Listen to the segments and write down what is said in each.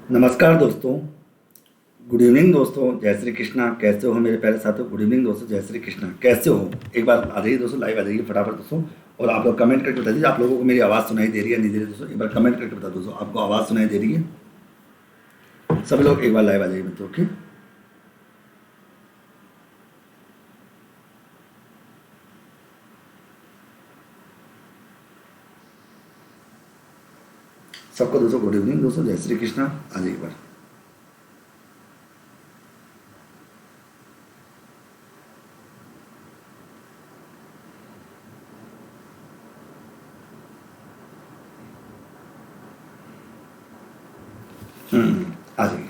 नमस्कार दोस्तों। Good evening दोस्तों। जय श्री कृष्णा। कैसे हो मेरे प्यारे साथियों? गुड इवनिंग दोस्तों। जय श्री कृष्णा। कैसे हो? एक बार आ जाइए दोस्तों, लाइव आ जाइए फटाफट दोस्तों। और आप लोग कमेंट करके बता दीजिए आप लोगों को मेरी आवाज़ सुनाई दे रही है नहीं दे रही दोस्तों। एक बार कमेंट करके बता दो दोस्तों, आपको आवाज़ सुनाई दे रही है? सभी लोग एक बार लाइव आ जाइए मित्रों। ओके, सबको दोस्तों गुड इवनिंग दोस्तों। जय श्री कृष्णा। आ जाइए एक बार। आ जाइए।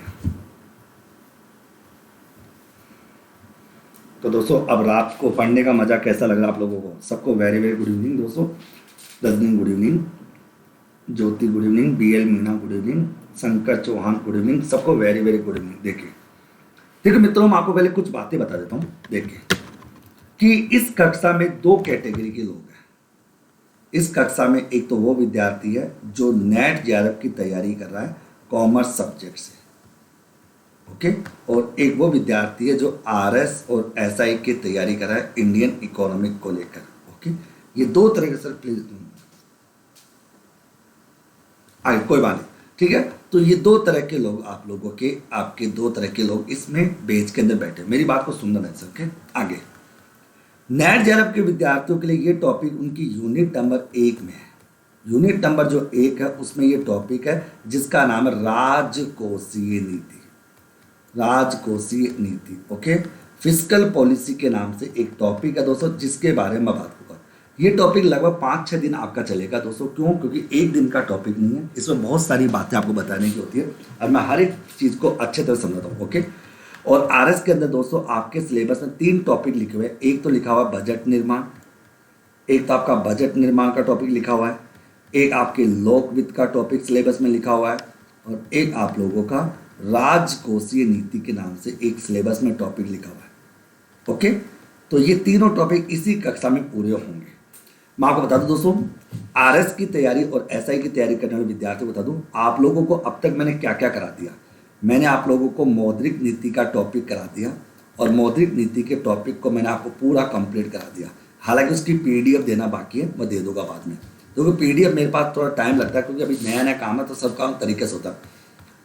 तो दोस्तों अब रात को पढ़ने का मज़ा कैसा लग रहा है आप लोगों को? सबको वेरी वेरी गुड इवनिंग दोस्तों। Rajni good evening, Jyoti good evening, BL Meena good evening, Shankar Chauhan good evening, सबको वेरी वेरी गुड इवनिंग। देखिए देखिए मित्रों, मैं आपको पहले कुछ बातें बता देता हूँ। देखिए कि इस कक्षा में दो कैटेगरी के लोग हैं। इस कक्षा में एक तो वो विद्यार्थी है जो नेट जेआरएफ की तैयारी कर रहा है कॉमर्स सब्जेक्ट से, ओके। और एक वो विद्यार्थी है जो RS और SI की तैयारी कर रहा है इंडियन इकोनॉमिक को लेकर, ओके। ये दो तरह के, सर प्लीज आगे कोई बात नहीं, ठीक है। तो ये दो तरह के लोग आप लोगों के, आपके दो तरह के लोग इसमें बेंच के अंदर बैठे। मेरी बात को सुनना है सर, ओके। आगे नेट जेआरएफ के विद्यार्थियों के लिए ये टॉपिक उनकी यूनिट नंबर 1 में है। यूनिट नंबर जो 1 है उसमें ये टॉपिक है जिसका नाम है राजकोषीय नीति। राजकोषीय नीति, ओके। फिस्कल पॉलिसी के नाम से एक टॉपिक है दोस्तों, जिसके बारे में बात करूंगा। ये टॉपिक लगभग 5-6 दिन आपका चलेगा दोस्तों। क्यों? क्योंकि एक दिन का टॉपिक नहीं है, इसमें बहुत सारी बातें आपको बताने की होती है और मैं हर एक चीज़ को अच्छे तरह समझाता हूँ, ओके। और RS के अंदर दोस्तों आपके सिलेबस में 3 टॉपिक लिखे हुए हैं। एक तो लिखा हुआ है बजट निर्माण, एक तो आपका बजट निर्माण का टॉपिक लिखा हुआ है, एक आपके लोक वित्त का टॉपिक सिलेबस में लिखा हुआ है, और एक आप लोगों का राजकोषीय नीति के नाम से एक सिलेबस में टॉपिक लिखा हुआ है, ओके। तो ये तीनों टॉपिक इसी कक्षा में पूरे होंगे। मैं आपको बता दूं दोस्तों, RS की तैयारी और SI की तैयारी करने वाले विद्यार्थियों को बता दूं, आप लोगों को अब तक मैंने क्या क्या करा दिया। मैंने आप लोगों को मौद्रिक नीति का टॉपिक करा दिया, और मौद्रिक नीति के टॉपिक को मैंने आपको पूरा कंप्लीट करा दिया। हालांकि उसकी PDF देना बाकी है, मैं दे दूंगा बाद में, क्योंकि PDF मेरे पास थोड़ा टाइम लगता है, क्योंकि अभी नया नया काम है तो सब काम तरीके से होता है।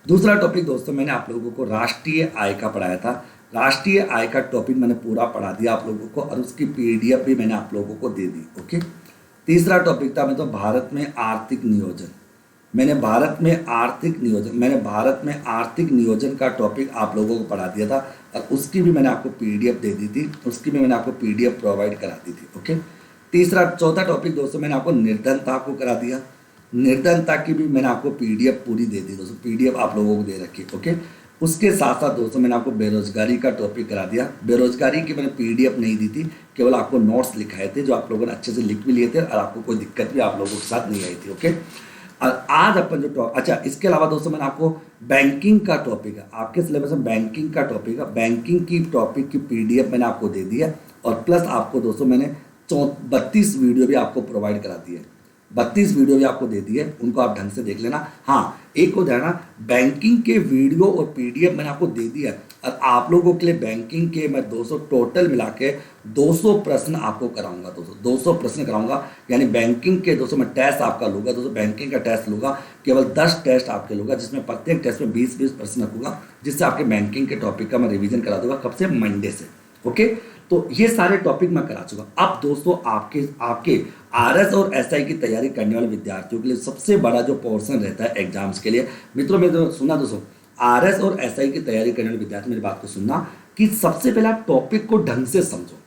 दूसरा टॉपिक दोस्तों, मैंने आप लोगों को राष्ट्रीय आय का पढ़ाया था। राष्ट्रीय आय का टॉपिक मैंने पूरा पढ़ा दिया आप लोगों को, और उसकी PDF भी मैंने आप लोगों को दे दी, ओके। तीसरा टॉपिक था मतलब भारत में आर्थिक नियोजन। मैंने भारत में आर्थिक नियोजन का टॉपिक आप लोगों को पढ़ा दिया था, और उसकी भी मैंने आपको PDF दे दी थी, उसकी भी मैंने आपको PDF प्रोवाइड करा दी थी, ओके। चौथा टॉपिक दोस्तों, मैंने आपको निर्धनता को करा दिया। निर्धनता की भी मैंने आपको PDF पूरी दे दी दोस्तों, PDF आप लोगों को दे रखी, ओके। उसके साथ साथ दोस्तों मैंने आपको बेरोजगारी का टॉपिक करा दिया। बेरोजगारी की मैंने PDF नहीं दी थी, केवल आपको नोट्स लिखाए थे, जो आप लोगों ने अच्छे से लिख भी लिए थे, और आपको कोई दिक्कत भी आप लोगों के साथ नहीं आई थी, ओके। और आज अपन जो अच्छा, इसके अलावा दोस्तों मैंने आपको बैंकिंग का टॉपिक है, आपके सिलेबस में बैंकिंग का टॉपिक है, बैंकिंग की टॉपिक की PDF मैंने आपको दे दी है। और प्लस आपको दोस्तों मैंने 32 वीडियो भी आपको प्रोवाइड करा दी है। 32 वीडियो भी आपको दे दी है, उनको आप ढंग से देख लेना। हाँ, एक हो जाना, बैंकिंग के वीडियो और PDF मैंने आपको दे दिया, और आप लोगों के लिए बैंकिंग के मैं 200 टोटल मिला के 200 प्रश्न आपको कराऊंगा दोस्तों। 200 प्रश्न कराऊंगा, यानी बैंकिंग के दोस्तों मैं टेस्ट आपका लूँगा दोस्तों। बैंकिंग का टेस्ट लूँगा, केवल 10 टेस्ट आपके लूँगा, जिसमें प्रत्येक टेस्ट में 20-20 प्रश्न रखूँगा, जिससे आपके बैंकिंग के टॉपिक का मैं रिवीजन करा दूंगा। कब से? मंडे से, ओके। तो ये सारे टॉपिक मैं करा चुका। अब दोस्तों आपके आपके RS और SI की तैयारी करने वाले विद्यार्थियों के लिए सबसे बड़ा जो पोर्शन रहता है एग्जाम्स के लिए, मित्रों मेरे तो सुनना दोस्तों, RS और SI की तैयारी करने वाले विद्यार्थी मेरी बात को सुनना, कि सबसे पहले आप टॉपिक को ढंग से समझो,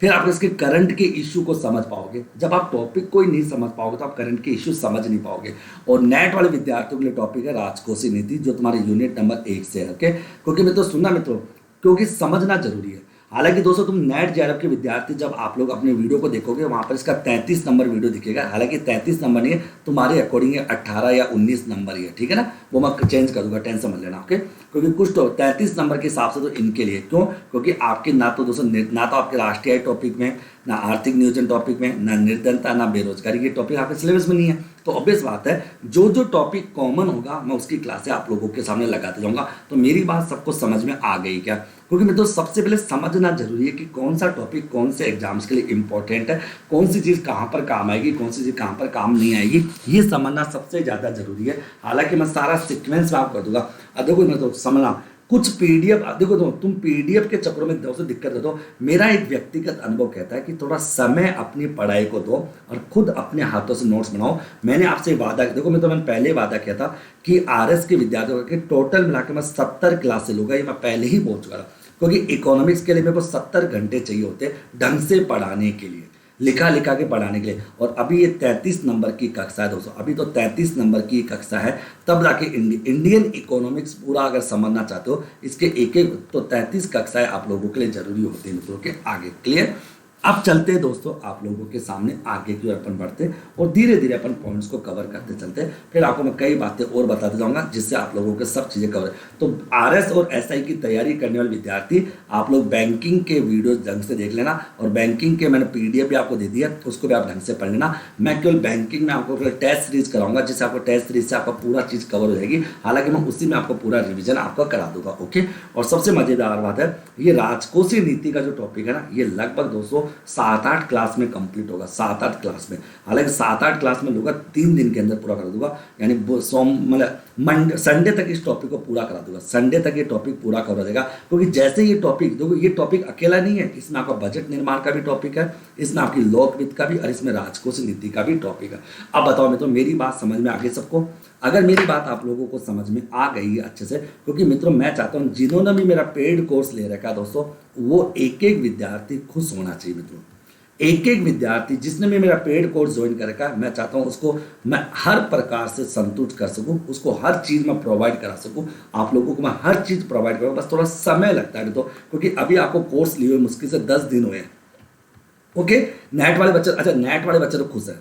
फिर आप इसके करंट के इश्यू को समझ पाओगे। जब आप टॉपिक को ही नहीं समझ पाओगे तो आप करंट के इश्यू समझ नहीं पाओगे। और नेट वाले विद्यार्थियों के लिए टॉपिक है राजकोषीय नीति, जो तुम्हारे यूनिट नंबर 1 से है, ओके। क्योंकि मित्रों सुनना मित्रों, क्योंकि समझना जरूरी है। हालांकि दोस्तों तुम नेट जेआरएफ के विद्यार्थी, जब आप लोग अपने वीडियो को देखोगे वहां पर इसका 33 नंबर वीडियो दिखेगा। हालांकि 33 नंबर नहीं है, तुम्हारे अकॉर्डिंग 18 या 19 नंबर ही है, ठीक है ना। वो मैं चेंज कर दूंगा, टेंशन मत लेना, ओके। क्योंकि कुछ तो 33 नंबर के हिसाब से तो इनके लिए, क्यों? क्योंकि आपके ना तो दोस्तों ना तो आपके राष्ट्रीय टॉपिक में, ना आर्थिक नियोजन टॉपिक में, ना निर्धनता, ना बेरोजगारी के टॉपिक आपके सिलेबस में नहीं है। तो ऑब्वियस बात है जो जो टॉपिक कॉमन होगा मैं उसकी क्लासें आप लोगों के सामने लगाते जाऊंगा। तो मेरी बात सबको समझ में आ गई क्या? क्योंकि मैं तो सबसे पहले समझना जरूरी है कि कौन सा टॉपिक कौन से एग्जाम्स के लिए इंपॉर्टेंट है, कौन सी चीज़ कहाँ पर काम आएगी, कौन सी चीज़ कहाँ पर काम नहीं आएगी, ये समझना सबसे ज़्यादा जरूरी है। हालांकि मैं सारा सीक्वेंस में आपको कर दूंगा। अब देखो मैं तो समझना कुछ पीडीएफ देखो तो तुम पीडीएफ के चक्रों में दोस्तों दिक्कत है। तो मेरा एक व्यक्तिगत अनुभव कहता है कि थोड़ा समय अपनी पढ़ाई को दो और खुद अपने हाथों से नोट्स बनाओ। मैंने आपसे वादा देखो मैंने पहले वादा किया था कि आरएस के विद्यार्थियों के टोटल मिला के मैं 70 क्लासे लूंगा, ये मैं पहले ही बोल चुका था। क्योंकि इकोनॉमिक्स के लिए मेरे को 70 घंटे चाहिए होते ढंग से पढ़ाने के लिए, लिखा लिखा के पढ़ाने के लिए। और अभी ये 33 नंबर की कक्षा है दोस्तों, अभी तो 33 नंबर की कक्षा है। तब जाके इंडियन इकोनॉमिक्स पूरा अगर समझना चाहते हो इसके एक एक तो 33 कक्षाएं आप लोगों के लिए जरूरी होती है मित्रों के आगे। क्लियर? अब चलते हैं दोस्तों आप लोगों के सामने आगे की ओर अपन बढ़ते और धीरे धीरे अपन पॉइंट्स को कवर करते चलते। फिर आपको मैं कई बातें और बताते जाऊंगा जिससे आप लोगों के सब चीज़ें कवर। तो आरएस और एसआई की तैयारी करने वाले विद्यार्थी आप लोग बैंकिंग के वीडियो ढंग से देख लेना, और बैंकिंग के मैंने पीडीएफ भी आपको दे दिया, उसको भी आप ढंग से पढ़ लेना। मैं केवल बैंकिंग में आपको टेस्ट सीरीज कराऊंगा जिससे आपको टेस्ट सीरीज से आपका पूरा चीज़ कवर हो जाएगी। हालांकि मैं उसी में आपको पूरा रिविजन आपका करा दूंगा। ओके, और सबसे मजेदार बात है ये राजकोषीय नीति का जो टॉपिक है ना, ये लगभग दोस्तों 7-8 क्लास में कंप्लीट होगा, 7-8 क्लास में। हालांकि 7-8 क्लास में लूंगा 3 दिन के अंदर पूरा कर दूंगा, यानी मंडे संडे तक इस टॉपिक को पूरा करा दूंगा। संडे तक ये टॉपिक पूरा कवर हो जाएगा। क्योंकि जैसे ये टॉपिक देखो, ये टॉपिक अकेला नहीं है, इसमें आपका बजट निर्माण का भी टॉपिक है, इसमें आपकी लोक वित्त का भी, और इसमें राजकोषीय नीति का भी टॉपिक है। अब बताओ मित्रों मेरी बात समझ में आ गई सबको? अगर मेरी बात आप लोगों को समझ में आ गई है अच्छे से, क्योंकि मित्रों मैं चाहता हूं जिन्होंने भी मेरा पेड कोर्स ले रखा है दोस्तों, वो एक एक विद्यार्थी खुश होना चाहिए मित्रों। एक एक विद्यार्थी जिसने भी मेरा पेड कोर्स ज्वाइन कर रखा है, मैं चाहता हूं उसको मैं हर प्रकार से संतुष्ट कर सकूं, उसको हर चीज़ में प्रोवाइड करा सकूं। आप लोगों को मैं हर चीज़ प्रोवाइड करूँगा, बस थोड़ा समय लगता है तो, क्योंकि अभी आपको कोर्स लिए हुए मुश्किल से 10 दिन हुए हैं। ओके, नेट वाले बच्चे, अच्छा नेट वाले बच्चे तो खुश है,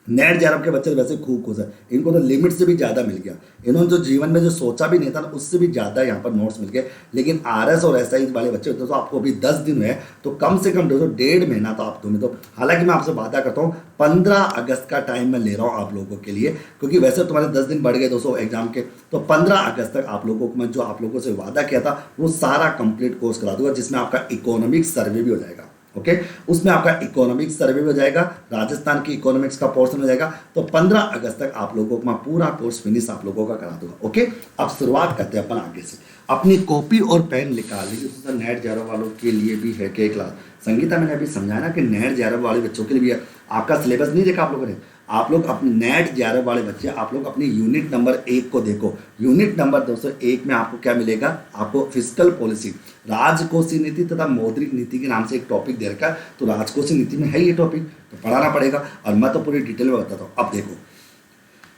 नेट जेआरएफ के बच्चे वैसे खूब खुश है, इनको तो लिमिट से भी ज़्यादा मिल गया। इन्होंने जो जीवन में जो सोचा भी नहीं था ना, उससे भी ज़्यादा यहाँ पर नोट्स मिल गए। लेकिन आरएस और एसआई वाले बच्चे होते तो आपको अभी 10 दिन हुए, तो कम से कम दोस्तों 1.5 महीना तो आप तुम्हें तो। हालांकि मैं आपसे वादा करता हूँ 15 अगस्त का टाइम मैं ले रहा हूँ आप लोगों के लिए, क्योंकि वैसे तुम्हारे 10 दिन बढ़ गए दोस्तों एग्जाम के। तो 15 अगस्त तक आप लोगों को मैं जो आप लोगों से वादा किया था वो सारा कंप्लीट कोर्स करा दूंगा, जिसमें आपका इकोनॉमिक्स सर्वे भी हो जाएगा। ओके, उसमें आपका इकोनॉमिक्स सर्वे हो जाएगा, राजस्थान की इकोनॉमिक्स का पोर्शन हो जाएगा। तो 15 अगस्त तक आप लोगों को मैं पूरा कोर्स फिनिश आप लोगों का करा दूंगा। ओके, अब शुरुआत करते हैं अपन आगे से। अपनी कॉपी और पेन निकाल लीजिए। तो नेट जेआरएफ वालों के लिए भी है कि क्लास संगीता मैंने अभी समझाया ना कि नेट जेआरएफ वाले बच्चों के लिए भी है। आपका सिलेबस नहीं देखा आप लोगों ने? आप लोग अपने नेट जेआरएफ वाले बच्चे आप लोग अपनी यूनिट नंबर 1 को देखो। यूनिट नंबर 201 में आपको क्या मिलेगा? आपको फिस्कल पॉलिसी, राजकोषीय नीति तथा मौद्रिक नीति के नाम से एक टॉपिक दे रखा है। तो राजकोषीय नीति में है ये टॉपिक, तो पढ़ाना पड़ेगा, और मैं तो पूरी डिटेल में बताता हूँ। अब देखो,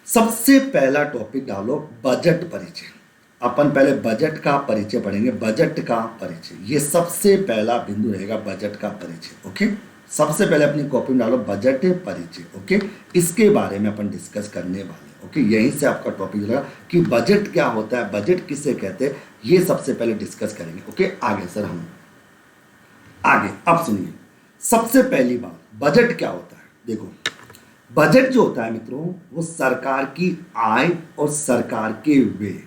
सबसे पहला टॉपिक डालो बजट परिचय। अपन पहले बजट का परिचय पढ़ेंगे, बजट का परिचय, ये सबसे पहला बिंदु रहेगा, बजट का परिचय। ओके, सबसे पहले अपनी कॉपी में डालो बजट परिचय। ओके, इसके बारे में अपन डिस्कस करने वाले। ओके, यहीं से आपका टॉपिक लगा कि बजट क्या होता है, बजट किसे कहते हैं, ये सबसे पहले डिस्कस करेंगे। ओके, आगे सर हम आगे। अब सुनिए, सबसे पहली बात, बजट क्या होता है? देखो, बजट जो होता है मित्रों, वो सरकार की आय और सरकार के व्यय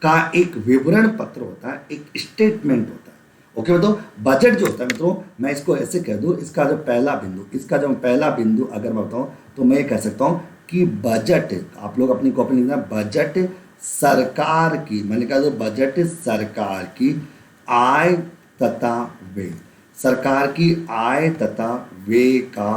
का एक विवरण पत्र होता है, एक स्टेटमेंट होता है। ओके, तो बजट जो होता है मित्रों, मैं इसको ऐसे कह दूं, इसका जो पहला बिंदु अगर मैं बताऊं तो मैं कह सकता हूं कि बजट, आप लोग अपनी कॉपी लिखना, बजट सरकार की, मैंने कहा जो बजट सरकार की आय तथा व्यय, सरकार की आय तथा व्यय का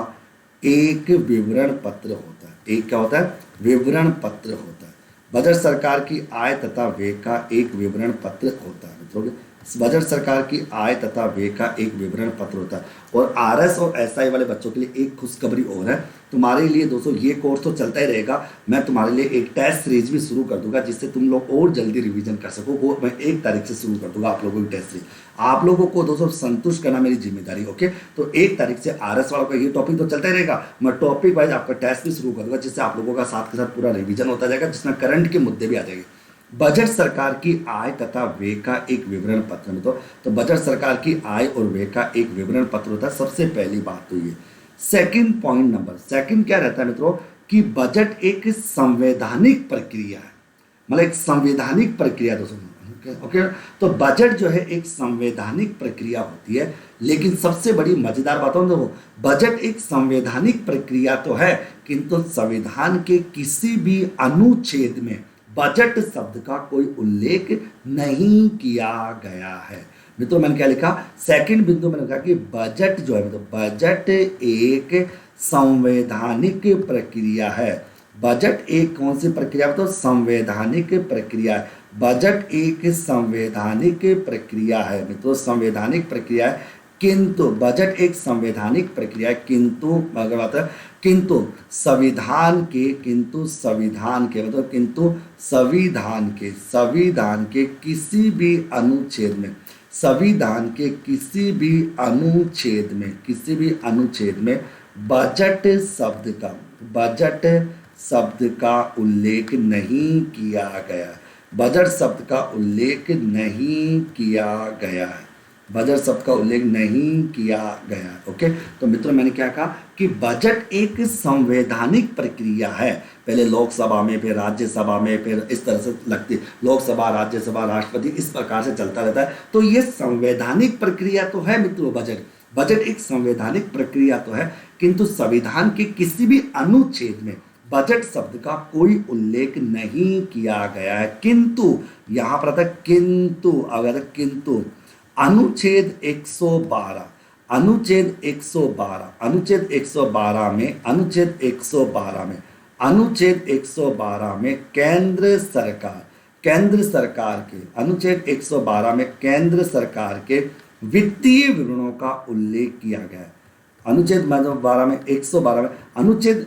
एक विवरण पत्र होता है। एक क्या होता है? विवरण पत्र होता है। बजट सरकार की आय तथा व्यय का एक विवरण पत्र होता है मित्रों। बजट सरकार की आय तथा व्यय का एक विवरण पत्र होता है। और आरएस और एसआई वाले बच्चों के लिए एक खुशखबरी और है तुम्हारे लिए दोस्तों, ये कोर्स तो चलता ही रहेगा, मैं तुम्हारे लिए एक टेस्ट सीरीज भी शुरू कर दूंगा जिससे तुम लोग और जल्दी रिवीजन कर सको। वो मैं 1 तारीख से शुरू कर दूंगा आप लोगों की टेस्ट सीरीज। आप लोगों को दोस्तों संतुष्ट करना मेरी जिम्मेदारी। ओके, तो 1 तारीख से आरएस वालों का ये टॉपिक तो चलता ही रहेगा, मैं टॉपिक वाइज आपका टेस्ट भी शुरू कर दूंगा, जिससे आप लोगों का साथ के साथ पूरा रिविजन होता जाएगा, जिसमें करंट के मुद्दे भी आ जाएंगे। बजट सरकार की आय तथा व्यय का एक विवरण पत्र में तो बजट सरकार की आय और व्यय का एक विवरण पत्र होता है। सबसे पहली बात तो ये। सेकंड पॉइंट नंबर, सेकंड क्या रहता है मित्रों कि बजट एक संवैधानिक प्रक्रिया है, मतलब एक संवैधानिक प्रक्रिया दोस्तों। ओके, तो बजट जो है एक संवैधानिक प्रक्रिया होती है, लेकिन सबसे बड़ी मजेदार बात है देखो, बजट एक संवैधानिक प्रक्रिया तो है, किंतु संविधान के किसी भी अनुच्छेद में बजट शब्द का कोई उल्लेख नहीं किया गया है। मित्रों मैंने क्या लिखा, सेकंड बिंदु मैंने लिखा कि बजट जो है, मतलब बजट एक संवैधानिक प्रक्रिया है। बजट एक कौन सी प्रक्रिया, तो संवैधानिक प्रक्रिया है। बजट एक संवैधानिक प्रक्रिया है मित्रों, संवैधानिक प्रक्रिया है, किंतु बजट एक संवैधानिक प्रक्रिया है, किंतु अगर बात है किंतु संविधान के मतलब संविधान के किसी भी अनुच्छेद में, संविधान के किसी भी अनुच्छेद में बजट शब्द का उल्लेख नहीं किया गया, बजट शब्द का उल्लेख नहीं किया गया है, बजट शब्द का उल्लेख नहीं किया गया। ओके, तो मित्रों मैंने क्या कहा कि बजट एक संवैधानिक प्रक्रिया है, पहले लोकसभा में, फिर राज्यसभा में, फिर इस तरह से लगती, लोकसभा, राज्यसभा, राष्ट्रपति, इस प्रकार से चलता रहता है। तो ये संवैधानिक प्रक्रिया तो है मित्रों, बजट एक संवैधानिक प्रक्रिया तो है, किंतु संविधान के किसी भी अनुच्छेद में बजट शब्द का कोई उल्लेख नहीं किया गया है। किंतु यहां पर था किंतु, अगर किंतु अनुच्छेद 112 में केंद्र सरकार के अनुच्छेद 112 में केंद्र सरकार के वित्तीय विवरणों का उल्लेख किया गया है। अनुच्छेद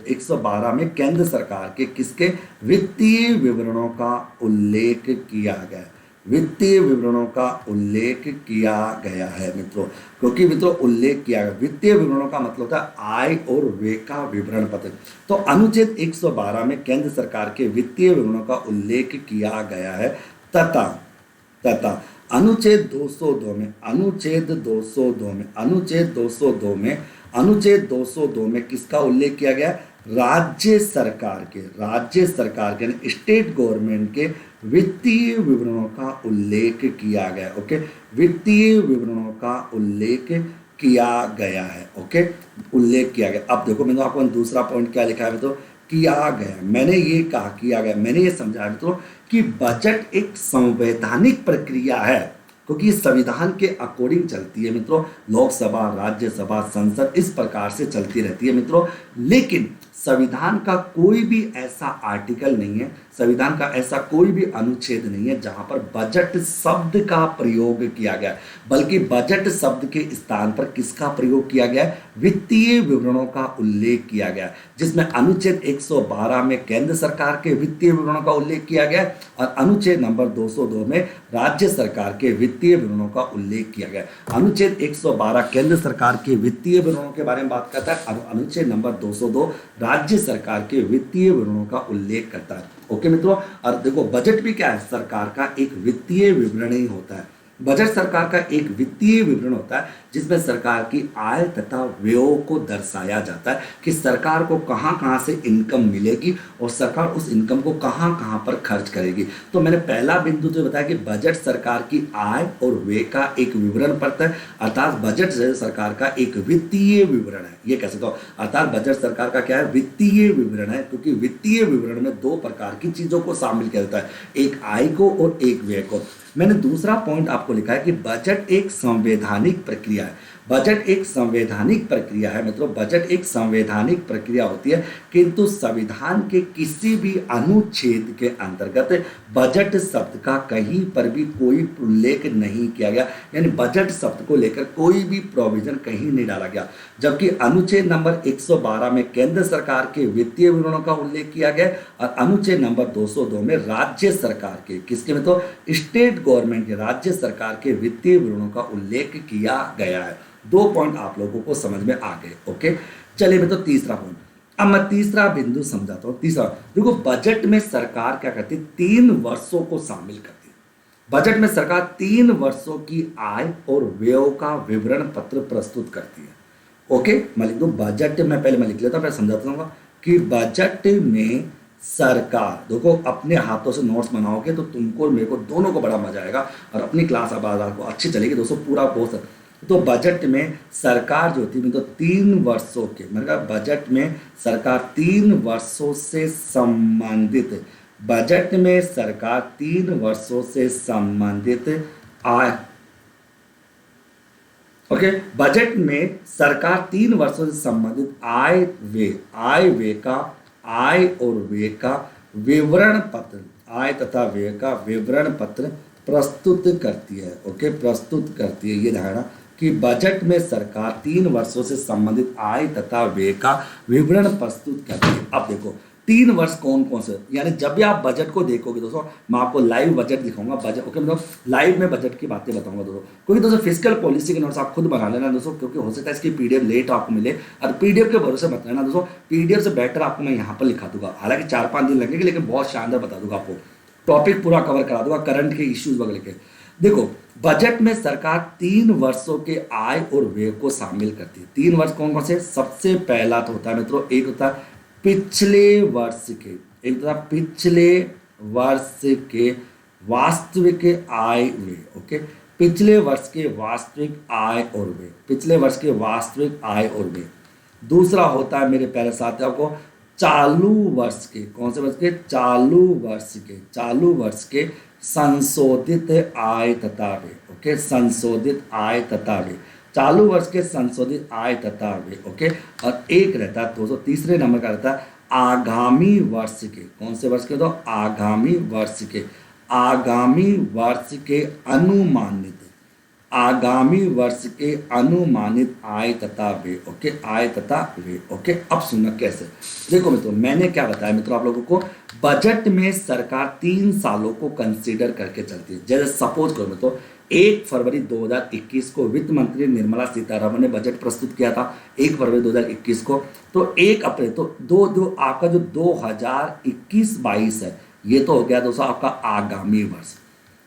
112 में केंद्र सरकार के किसके वित्तीय विवरणों का उल्लेख किया गया है, वित्तीय विवरणों का उल्लेख किया गया है मित्रों, क्योंकि मित्रों उल्लेख किया गया, वित्तीय विवरणों का मतलब होता है आय और व्यय का विवरण पत्र। तो अनुच्छेद 112 में केंद्र सरकार के वित्तीय विवरणों का उल्लेख किया गया है, तथा अनुच्छेद 202 में किसका उल्लेख किया गया, राज्य सरकार के स्टेट गवर्नमेंट के वित्तीय विवरणों का उल्लेख किया गया। ओके, वित्तीय विवरणों का उल्लेख किया गया है। ओके, उल्लेख किया गया। अब देखो मैंने आपको दूसरा पॉइंट क्या लिखा है, तो किया गया, मैंने ये कहा किया गया, मैंने ये समझाया मित्रों कि बजट एक संवैधानिक प्रक्रिया है, क्योंकि संविधान के अकॉर्डिंग चलती है मित्रों, लोकसभा, राज्यसभा, संसद इस प्रकार से चलती रहती है मित्रों। लेकिन संविधान का कोई भी ऐसा आर्टिकल नहीं है, संविधान का ऐसा कोई भी अनुच्छेद नहीं है जहां पर बजट शब्द का प्रयोग किया गया, बल्कि बजट शब्द के स्थान पर किसका प्रयोग किया गया है, वित्तीय विवरणों का उल्लेख किया गया, जिसमें अनुच्छेद 112 में केंद्र सरकार के वित्तीय विवरणों का उल्लेख किया गया और अनुच्छेद नंबर 202 में राज्य सरकार के वित्तीय विवरणों का उल्लेख किया गया। अनुच्छेद 112 केंद्र सरकार के वित्तीय विवरणों के बारे में बात करता है और अनुच्छेद नंबर 202 राज्य सरकार के वित्तीय विवरणों का उल्लेख करता है। ओके मित्रों, और देखो बजट भी क्या है, सरकार का एक वित्तीय विवरण ही होता है। बजट सरकार का एक वित्तीय विवरण होता है जिसमें सरकार की आय तथा व्ययों को दर्शाया जाता है कि सरकार को कहां कहां से इनकम मिलेगी और सरकार उस इनकम को कहां कहां पर खर्च करेगी। तो मैंने पहला बिंदु जो बताया कि बजट सरकार की आय और व्यय का एक विवरण पड़ता है, अर्थात बजट सरकार का एक वित्तीय विवरण है, ये कह सकते हो। अर्थात बजट सरकार का क्या है, वित्तीय विवरण है, क्योंकि वित्तीय विवरण में दो प्रकार की चीजों को शामिल किया जाता है, एक आय को और एक व्यय को। मैंने दूसरा पॉइंट आपको लिखा है कि बजट एक संवैधानिक प्रक्रिया है। बजट एक संवैधानिक प्रक्रिया है मतलब बजट एक संवैधानिक प्रक्रिया होती है, किंतु संविधान के किसी भी अनुच्छेद के अंतर्गत बजट शब्द का कहीं पर भी कोई उल्लेख नहीं किया गया, यानी बजट शब्द को लेकर कोई भी प्रोविजन कहीं नहीं डाला गया। जबकि अनुच्छेद नंबर 112 में केंद्र सरकार के वित्तीय विवरणों का उल्लेख किया गया और अनुच्छेद नंबर 202 में राज्य सरकार के किसके में तो स्टेट गवर्नमेंट के राज्य सरकार के वित्तीय विवरणों का उल्लेख किया गया है। दो पॉइंट आप लोगों को समझ में आ गए। ओके, चलिए मैं तो तीसरा पॉइंट, अब मैं तीसरा बिंदु समझाता हूँ। तीसरा देखो, बजट में सरकार क्या करती है, 3 वर्षों को शामिल करती है। बजट में सरकार 3 वर्षों की आय और व्ययों का विवरण पत्र प्रस्तुत करती है। ओके, मैं लिख दूं बजट में, पहले मैं लिख लेता हूँ, फिर समझाता हूँ कि बजट में सरकार, देखो अपने हाथों से नोट्स बनाओगे तो तुमको और मेरे को दोनों को बड़ा मजा आएगा और अपनी क्लास अब आपको अच्छी चलेगी दोस्तों, पूरा कोर्स। तो बजट में सरकार जो होती है तो 3 वर्षों के, मतलब बजट में सरकार 3 वर्षों से संबंधित, बजट में सरकार 3 वर्षों से संबंधित आय, ओके, बजट में सरकार 3 वर्षों से संबंधित आय व्यय का, आय और व्यय का विवरण पत्र, आय तथा व्यय का विवरण पत्र प्रस्तुत करती है। ओके, प्रस्तुत करती है, ये धारणा कि बजट में सरकार 3 वर्षों से संबंधित आय तथा व्यय का विवरण प्रस्तुत करती है। अब देखो 3 वर्ष कौन कौन से, यानी जब भी आप बजट को देखोगे दोस्तों, मैं आपको लाइव बजट दिखाऊंगा, बजट, ओके, मतलब लाइव में बजट की बातें बताऊंगा दोस्तों, क्योंकि दोस्तों फिजिकल पॉलिसी के नोट्स आप खुद बना लेना दोस्तों, क्योंकि हो सकता है इसकी पीडीएफ लेट आपको मिले, और पीडीएफ के भरोसे मत रहना दोस्तों, पीडीएफ से बेटर आपको मैं यहाँ पर लिखा दूंगा, हालांकि 4-5 दिन लगेंगे लेकिन बहुत शानदार बता दूंगा आपको, टॉपिक पूरा कवर करा दूंगा, करंट के इश्यूज वगैरह के। देखो बजट में सरकार 3 वर्षों के आय और व्यय को शामिल करती है। 3 वर्ष कौन कौन से, सबसे पहला तो होता है मित्रों, एक होता है पिछले वर्ष के, एक होता है पिछले वर्ष के वास्तविक आय व्यय, ओके, पिछले वर्ष के वास्तविक आय और व्यय, पिछले वर्ष के वास्तविक आय और व्यय। दूसरा होता है मेरे प्यारे साथियों को चालू वर्ष के, कौन से वर्ष के, चालू वर्ष के, चालू वर्ष के संशोधित आय तथा व्यय, ओके, संशोधित आय तथा व्यय, चालू वर्ष के संशोधित आय तथा व्यय, ओके। और एक रहता है दोस्तों, तीसरे नंबर का रहता है आगामी वर्ष के, कौन से वर्ष के, तो आगामी वर्ष के, आगामी वर्ष के अनुमानित, आगामी वर्ष के अनुमानित आय तथा व्यय, ओके, आय तथा व्यय, ओके। अब सुनना कैसे, देखो मित्रों मैंने क्या बताया मित्रों आप लोगों को, बजट में सरकार 3 सालों को कंसीडर करके चलती है। जैसे सपोज करो मित्रों 1 फरवरी 2021 को वित्त मंत्री निर्मला सीतारमण ने बजट प्रस्तुत किया था, 1 फरवरी 2021 को, तो 1 अप्रैल, तो दो आपका जो 2021-22 है ये तो हो गया दोस्तों आपका आगामी वर्ष,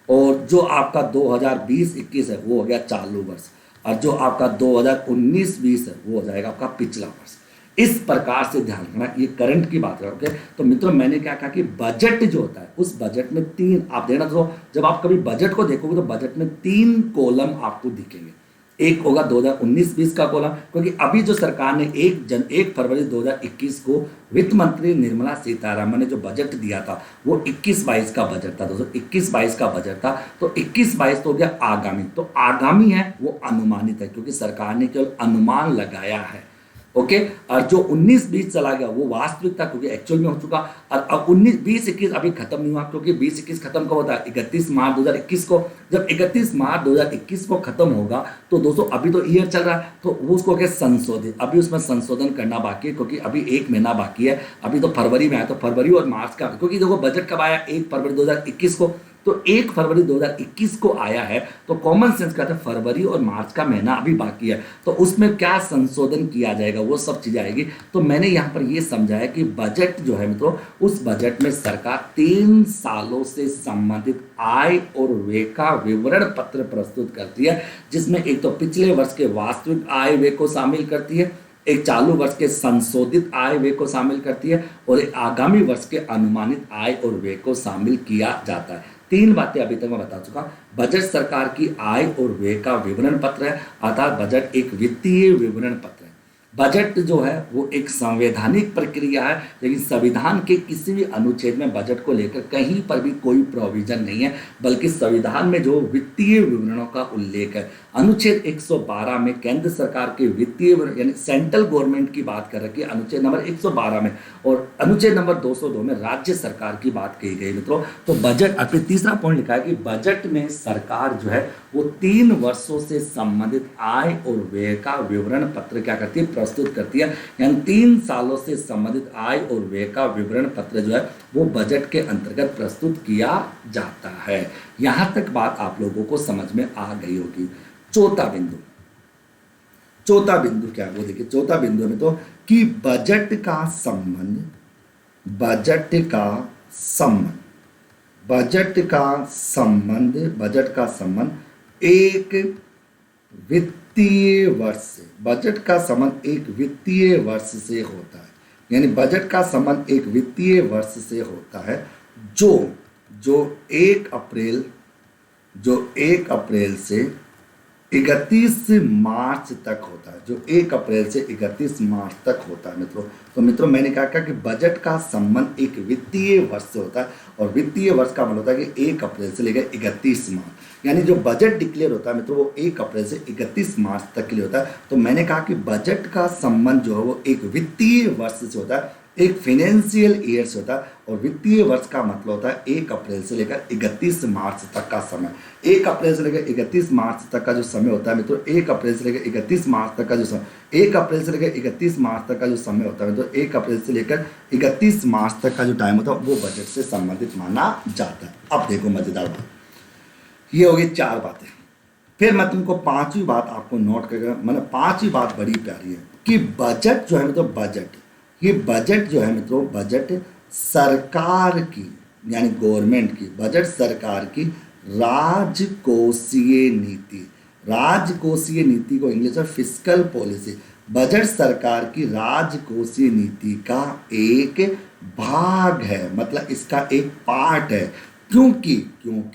और जो आपका 2020-21 है वो हो गया चालू वर्ष, और जो आपका 2019-20 है वो हो जाएगा आपका पिछला वर्ष। इस प्रकार से ध्यान रखना, ये करंट की बात है, ओके। तो मित्रों मैंने क्या कहा कि बजट जो होता है उस बजट में 3 आप देना, तो जब आप कभी बजट को देखोगे तो बजट में 3 कॉलम आपको दिखेंगे। एक होगा 2019-20 का कॉलम, क्योंकि अभी जो सरकार ने 1 फरवरी 2021 को वित्त मंत्री निर्मला सीतारमण ने जो बजट दिया था वो 21-22 का बजट था दोस्तों, 21-22 का बजट था। तो 21-22 तो हो गया आगामी, तो आगामी है वो अनुमानित है, क्योंकि सरकार ने केवल अनुमान लगाया है, ओके। और जो 19-20 चला गया वो वास्तविक था, क्योंकि एक्चुअल में हो चुका। और अब 19-20-21 अभी खत्म नहीं हुआ, क्योंकि 20-21 खत्म कब होता है, 31 मार्च 2021 को। जब 31 मार्च 2021 को खत्म होगा तो दोस्तों अभी तो ईयर चल रहा है, तो वो उसको क्या संशोधित, अभी उसमें संशोधन करना बाकी है, क्योंकि अभी 1 महीना बाकी है, अभी तो फरवरी में आया, तो फरवरी और मार्च का, क्योंकि देखो बजट कब आया 1 फरवरी 2021 को, तो 1 फरवरी 2021 को आया है, तो कॉमन सेंस कहता है फरवरी और मार्च का महीना अभी बाकी है, तो उसमें क्या संशोधन किया जाएगा वो सब चीजें आएगी। तो मैंने यहाँ पर ये समझाया कि बजट जो है मित्रों, उस बजट में सरकार 3 सालों से संबंधित आय और व्यय का विवरण पत्र प्रस्तुत करती है, जिसमें एक तो पिछले वर्ष के वास्तविक आय व्यय को शामिल करती है, एक चालू वर्ष के संशोधित आय व्यय को शामिल करती है, और एक आगामी वर्ष के अनुमानित आय और व्यय को शामिल किया जाता है। 3 बातें अभी तक मैं बता चुका। बजट सरकार की आय और व्यय का विवरण पत्र है, अर्थात बजट एक वित्तीय विवरण पत्र है। बजट जो है वो एक संवैधानिक प्रक्रिया है, लेकिन संविधान के किसी भी अनुच्छेद में बजट को लेकर कहीं पर भी कोई प्रोविजन नहीं है, बल्कि संविधान में जो वित्तीय विवरणों का उल्लेख है, अनुच्छेद 112 में केंद्र सरकार के वित्तीय यानी सेंट्रल गवर्नमेंट की बात कर रखी है अनुच्छेद नंबर 112 में, और अनुच्छेद नंबर 202 में राज्य सरकार की बात कही गई मित्रों। तो बजट अपने तीसरा पॉइंट लिखा है कि बजट में सरकार जो है वो 3 वर्षों से संबंधित आय और व्यय का विवरण पत्र क्या करती है, प्रस्तुत करती है। यानी 3 सालों से संबंधित आय और व्यय का विवरण पत्र जो है वो बजट के अंतर्गत प्रस्तुत किया जाता है। यहां तक बात आप लोगों को समझ में आ गई होगी। चौथा बिंदु क्या है वो देखिए, चौथा बिंदु में तो कि बजट का संबंध एक वित्तीय वर्ष से, बजट का संबंध एक वित्तीय वर्ष से होता है। यानी बजट का संबंध एक वित्तीय वर्ष से होता है जो जो 1 अप्रैल से 31 मार्च तक होता है, जो 1 अप्रैल से 31 मार्च तक होता है मित्रों। तो मित्रों मैंने कहा कि बजट का संबंध एक वित्तीय वर्ष से होता है, और वित्तीय वर्ष का मतलब होता है कि 1 अप्रैल से लेकर 31 मार्च, यानी जो बजट डिक्लेयर होता है मित्रों वो 1 अप्रैल से 31 मार्च तक के लिए होता है। तो मैंने कहा कि बजट का संबंध जो है वो एक वित्तीय वर्ष से होता है, एक फाइनेंशियल ईयर से होता है, और वित्तीय वर्ष का मतलब होता है 1 अप्रैल से लेकर 31 मार्च तक का समय। 1 अप्रैल से लेकर 31 मार्च तक का जो समय होता है मित्रों, 1 अप्रैल से लेकर 31 मार्च तक का जो समय, 1 अप्रैल से लेकर 31 मार्च तक का जो समय होता है मित्रों, 1 अप्रैल से लेकर 31 मार्च तक का जो टाइम होता है वो बजट से संबंधित माना जाता है। अब देखो मजेदार बात, ये हो गई 4 बातें। फिर मैं तुमको 5वीं बात आपको नोट करके, मतलब 5वीं बात बड़ी प्यारी है कि बजट जो है मित्रों, बजट, ये बजट जो है मित्रों, बजट सरकार की यानी गवर्नमेंट की, बजट सरकार की राजकोषीय नीति, राजकोषीय नीति को इंग्लिश में फिस्कल पॉलिसी, बजट सरकार की राजकोषीय नीति का एक भाग है, मतलब इसका एक पार्ट है। क्योंकि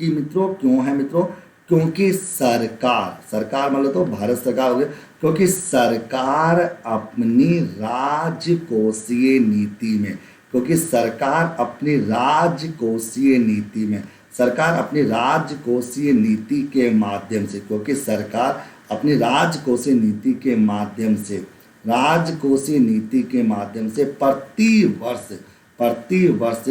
मित्रों, क्यों है मित्रों, क्योंकि सरकार मतलब तो भारत सरकार हो गई, क्योंकि सरकार अपनी राजकोषीय नीति में, क्योंकि सरकार अपनी राजकोषीय नीति में, सरकार अपनी राजकोषीय नीति के माध्यम से, क्योंकि सरकार अपनी राजकोषीय नीति के माध्यम से, राजकोषीय नीति के माध्यम से प्रति वर्ष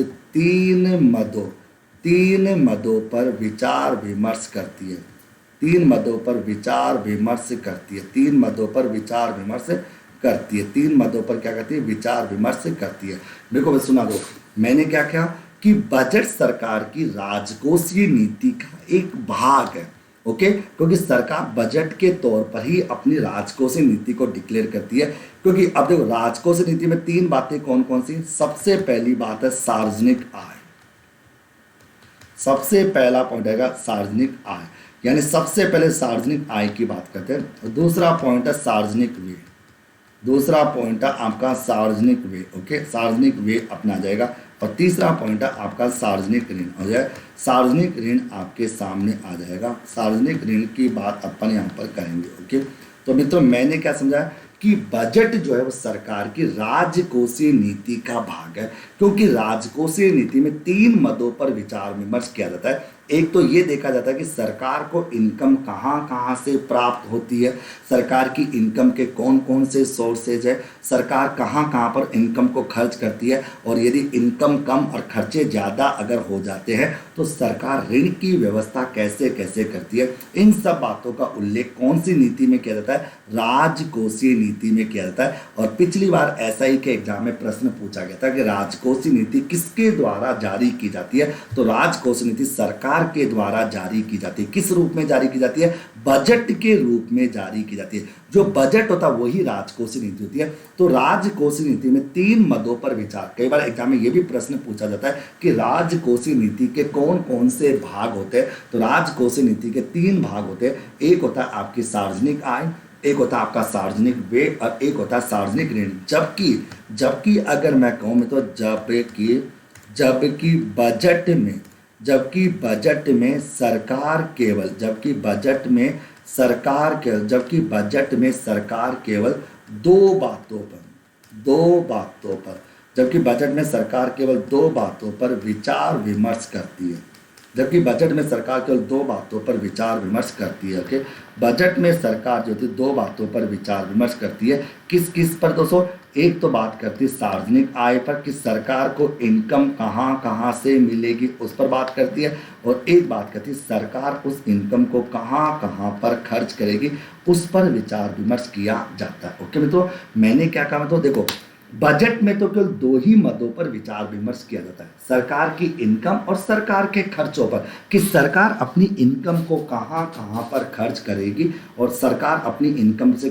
3 मदों पर विचार विमर्श करती है, 3 मदों पर विचार विमर्श करती है, 3 मदों पर विचार विमर्श करती है, 3 मदों पर क्या करती है, विचार विमर्श करती है। देखो मैं सुना दो, मैंने क्या किया कि बजट सरकार की राजकोषीय नीति का एक भाग है, ओके, क्योंकि सरकार बजट के तौर पर ही अपनी राजकोषीय नीति को डिक्लेयर करती है। क्योंकि अब देखो राजकोषीय नीति में 3 बातें कौन कौन सी, सबसे पहली बात है सार्वजनिक आय, सबसे पहला पॉइंट आएगा सार्वजनिक आय, यानी सबसे पहले सार्वजनिक आय की बात करते हैं। दूसरा पॉइंट है सार्वजनिक व्यय, दूसरा पॉइंट है आपका सार्वजनिक व्यय, ओके, सार्वजनिक व्यय अपना जाएगा। और तीसरा पॉइंट है आपका सार्वजनिक ऋण हो जाए, सार्वजनिक ऋण आपके सामने आ जाएगा, सार्वजनिक ऋण की बात अपन यहाँ पर करेंगे, ओके। तो मित्रों मैंने क्या समझाया कि बजट जो है वो सरकार की राजकोषीय नीति का भाग है, क्योंकि राजकोषीय नीति में 3 मदों पर विचार विमर्श किया जाता है। एक तो ये देखा जाता है कि सरकार को इनकम कहाँ कहाँ से प्राप्त होती है, सरकार की इनकम के कौन कौन से सोर्सेज है, सरकार कहाँ कहाँ पर इनकम को खर्च करती है, और यदि इनकम कम और खर्चे ज़्यादा अगर हो जाते हैं तो सरकार ऋण की व्यवस्था कैसे कैसे करती है। इन सब बातों का उल्लेख कौन सी नीति में किया जाता है, राजकोषीय नीति में किया जाता है। और पिछली बार SI के एग्जाम में प्रश्न पूछा गया था कि राजकोषीय नीति किसके द्वारा जारी की जाती है, तो राजकोषीय नीति सरकार के द्वारा जारी की जाती है। किस रूप में जारी की जाती है, बजट के रूप में जारी की जाती है। जो बजट होता है वही राजकोषीय नीति होती है। तो राजकोषीय नीति में 3 मदों पर विचार, कई बार एग्जाम में ये भी प्रश्न पूछा जाता है कि राजकोषीय नीति के कौन कौन से भाग होते हैं, तो राजकोषीय नीति के 3 भाग होते हैं। एक होता है आपकी सार्वजनिक आय, एक होता है आपका सार्वजनिक व्यय, और एक होता है सार्वजनिक ऋण। जबकि अगर मैं कहूँ मैं तो जबकि बजट में सरकार केवल 2 बातों पर विचार विमर्श करती है, जबकि बजट में सरकार केवल 2 बातों पर विचार विमर्श करती है, ओके। बजट में सरकार जो थी 2 बातों पर विचार विमर्श करती है। किस किस पर दोस्तों, एक तो बात करती है सार्वजनिक आय पर कि सरकार को इनकम कहाँ कहाँ से मिलेगी, उस पर बात करती है। और एक बात करती है सरकार उस इनकम को कहाँ कहाँ पर खर्च करेगी, उस पर विचार विमर्श किया जाता है, ओके मित्रों। मैंने क्या कहा तो देखो बजट में तो केवल 2 ही मदों पर विचार विमर्श किया जाता है, सरकार की इनकम और सरकार के खर्चों पर, कि सरकार अपनी इनकम को कहाँ कहाँ पर खर्च करेगी, और सरकार अपनी इनकम से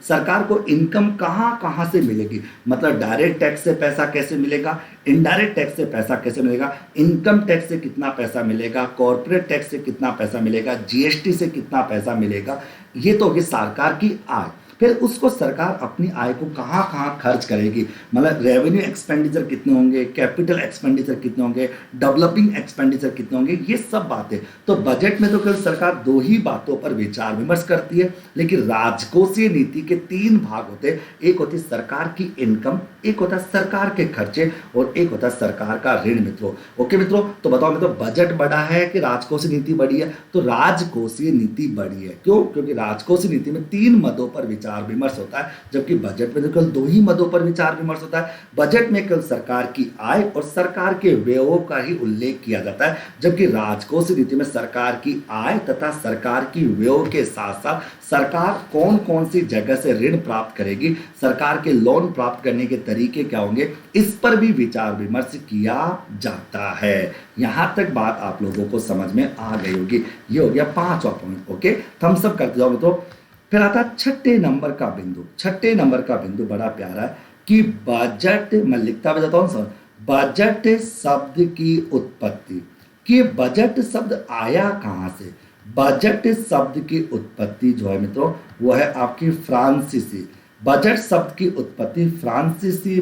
सरकार को इनकम कहाँ कहाँ से मिलेगी, मतलब डायरेक्ट टैक्स से पैसा कैसे मिलेगा, इनडायरेक्ट टैक्स से पैसा कैसे मिलेगा, इनकम टैक्स से कितना पैसा मिलेगा, कॉर्पोरेट टैक्स से कितना पैसा मिलेगा, GST से कितना पैसा मिलेगा। ये तो होगी सरकार की आय। फिर उसको सरकार अपनी आय को कहाँ कहाँ खर्च करेगी, मतलब रेवेन्यू एक्सपेंडिचर कितने होंगे, कैपिटल एक्सपेंडिचर कितने होंगे, डेवलपिंग एक्सपेंडिचर कितने होंगे, ये सब बातें। तो बजट में तो केवल सरकार दो ही बातों पर विचार विमर्श करती है, लेकिन राजकोषीय नीति के तीन भाग होते हैं। एक होती है सरकार की इनकम, एक होता है सरकार के खर्चे, और एक होता है सरकार का ऋण मित्रों। ओके मित्रों, तो बताओ मित्रों, बजट बड़ा है कि राजकोषीय नीति बड़ी है? तो राजकोषीय नीति बड़ी है। क्यों? क्योंकि राजकोषीय नीति में तीन मदों पर विचार विमर्श होता है, जबकि बजट में तो केवल दो ही मदों पर विचार विमर्श होता है। बजट में केवल सरकार की आय और सरकार के व्ययों का ही उल्लेख किया जाता है, जबकि राजकोषीय नीति में सरकार की आय तथा सरकार की व्ययों के साथ साथ सरकार कौन कौन सी जगह से ऋण प्राप्त करेगी, सरकार के लोन प्राप्त करने के तरीके क्या होंगे, इस पर भी विचार विमर्श किया जाता है। यहां तक बात आप लोगों को समझ में आ गई होगी। ये हो गया पांचवा पॉइंट। ओके, थम्स अप करते जाओ तो फिर आता है छठे नंबर का बिंदु। छठे नंबर का बिंदु बड़ा प्यारा है कि बजट, मैं लिखता भी जाता हूं, बजट शब्द की उत्पत्ति, कि बजट शब्द आया कहां से। बजट शब्द की उत्पत्ति जो है मित्रों वो है आपकी फ्रांसीसी। बजट शब्द की उत्पत्ति फ्रांसीसी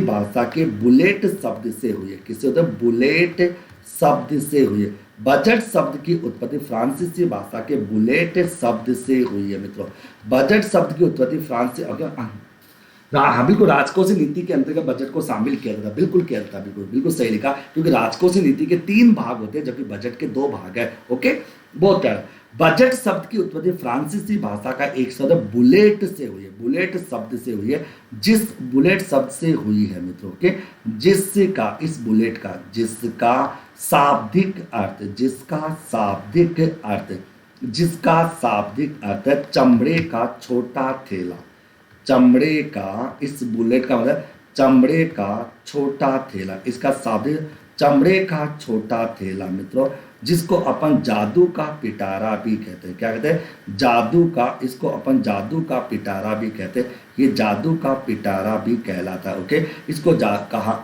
भाषा के बुलेट शब्द से हुई है। किससे होता है? बुलेट शब्द से हुई है। बजट शब्द की उत्पत्ति फ्रांसीसी भाषा के बुलेट शब्द से हुई है मित्रों। बजट शब्द की उत्पत्ति हाँ बिल्कुल, राजकोषीय नीति के अंतर्गत बजट को शामिल किया जाता है। बिल्कुल किया जाता है, बिल्कुल सही लिखा, क्योंकि राजकोषीय नीति के तीन भाग होते हैं जबकि बजट के दो भाग है। ओके, बहुत प्यारा। बजट शब्द की उत्पत्ति फ्रांसीसी भाषा का एक शब्द बुलेट से हुई है। बुलेट शब्द से हुई है। जिस बुलेट शब्द से हुई है मित्रों के, जिसका, इस बुलेट का, जिसका शाब्दिक अर्थ है चमड़े का छोटा थैला। चमड़े का, इस बुलेट का मतलब चमड़े का छोटा थैला, इसका शाब्दिक चमड़े का छोटा थैला मित्रों, जिसको अपन जादू का पिटारा भी कहते हैं। क्या कहते हैं? जादू का, इसको अपन जादू का पिटारा भी कहते हैं। ये जादू का पिटारा भी कहलाता है। ओके, इसको कहा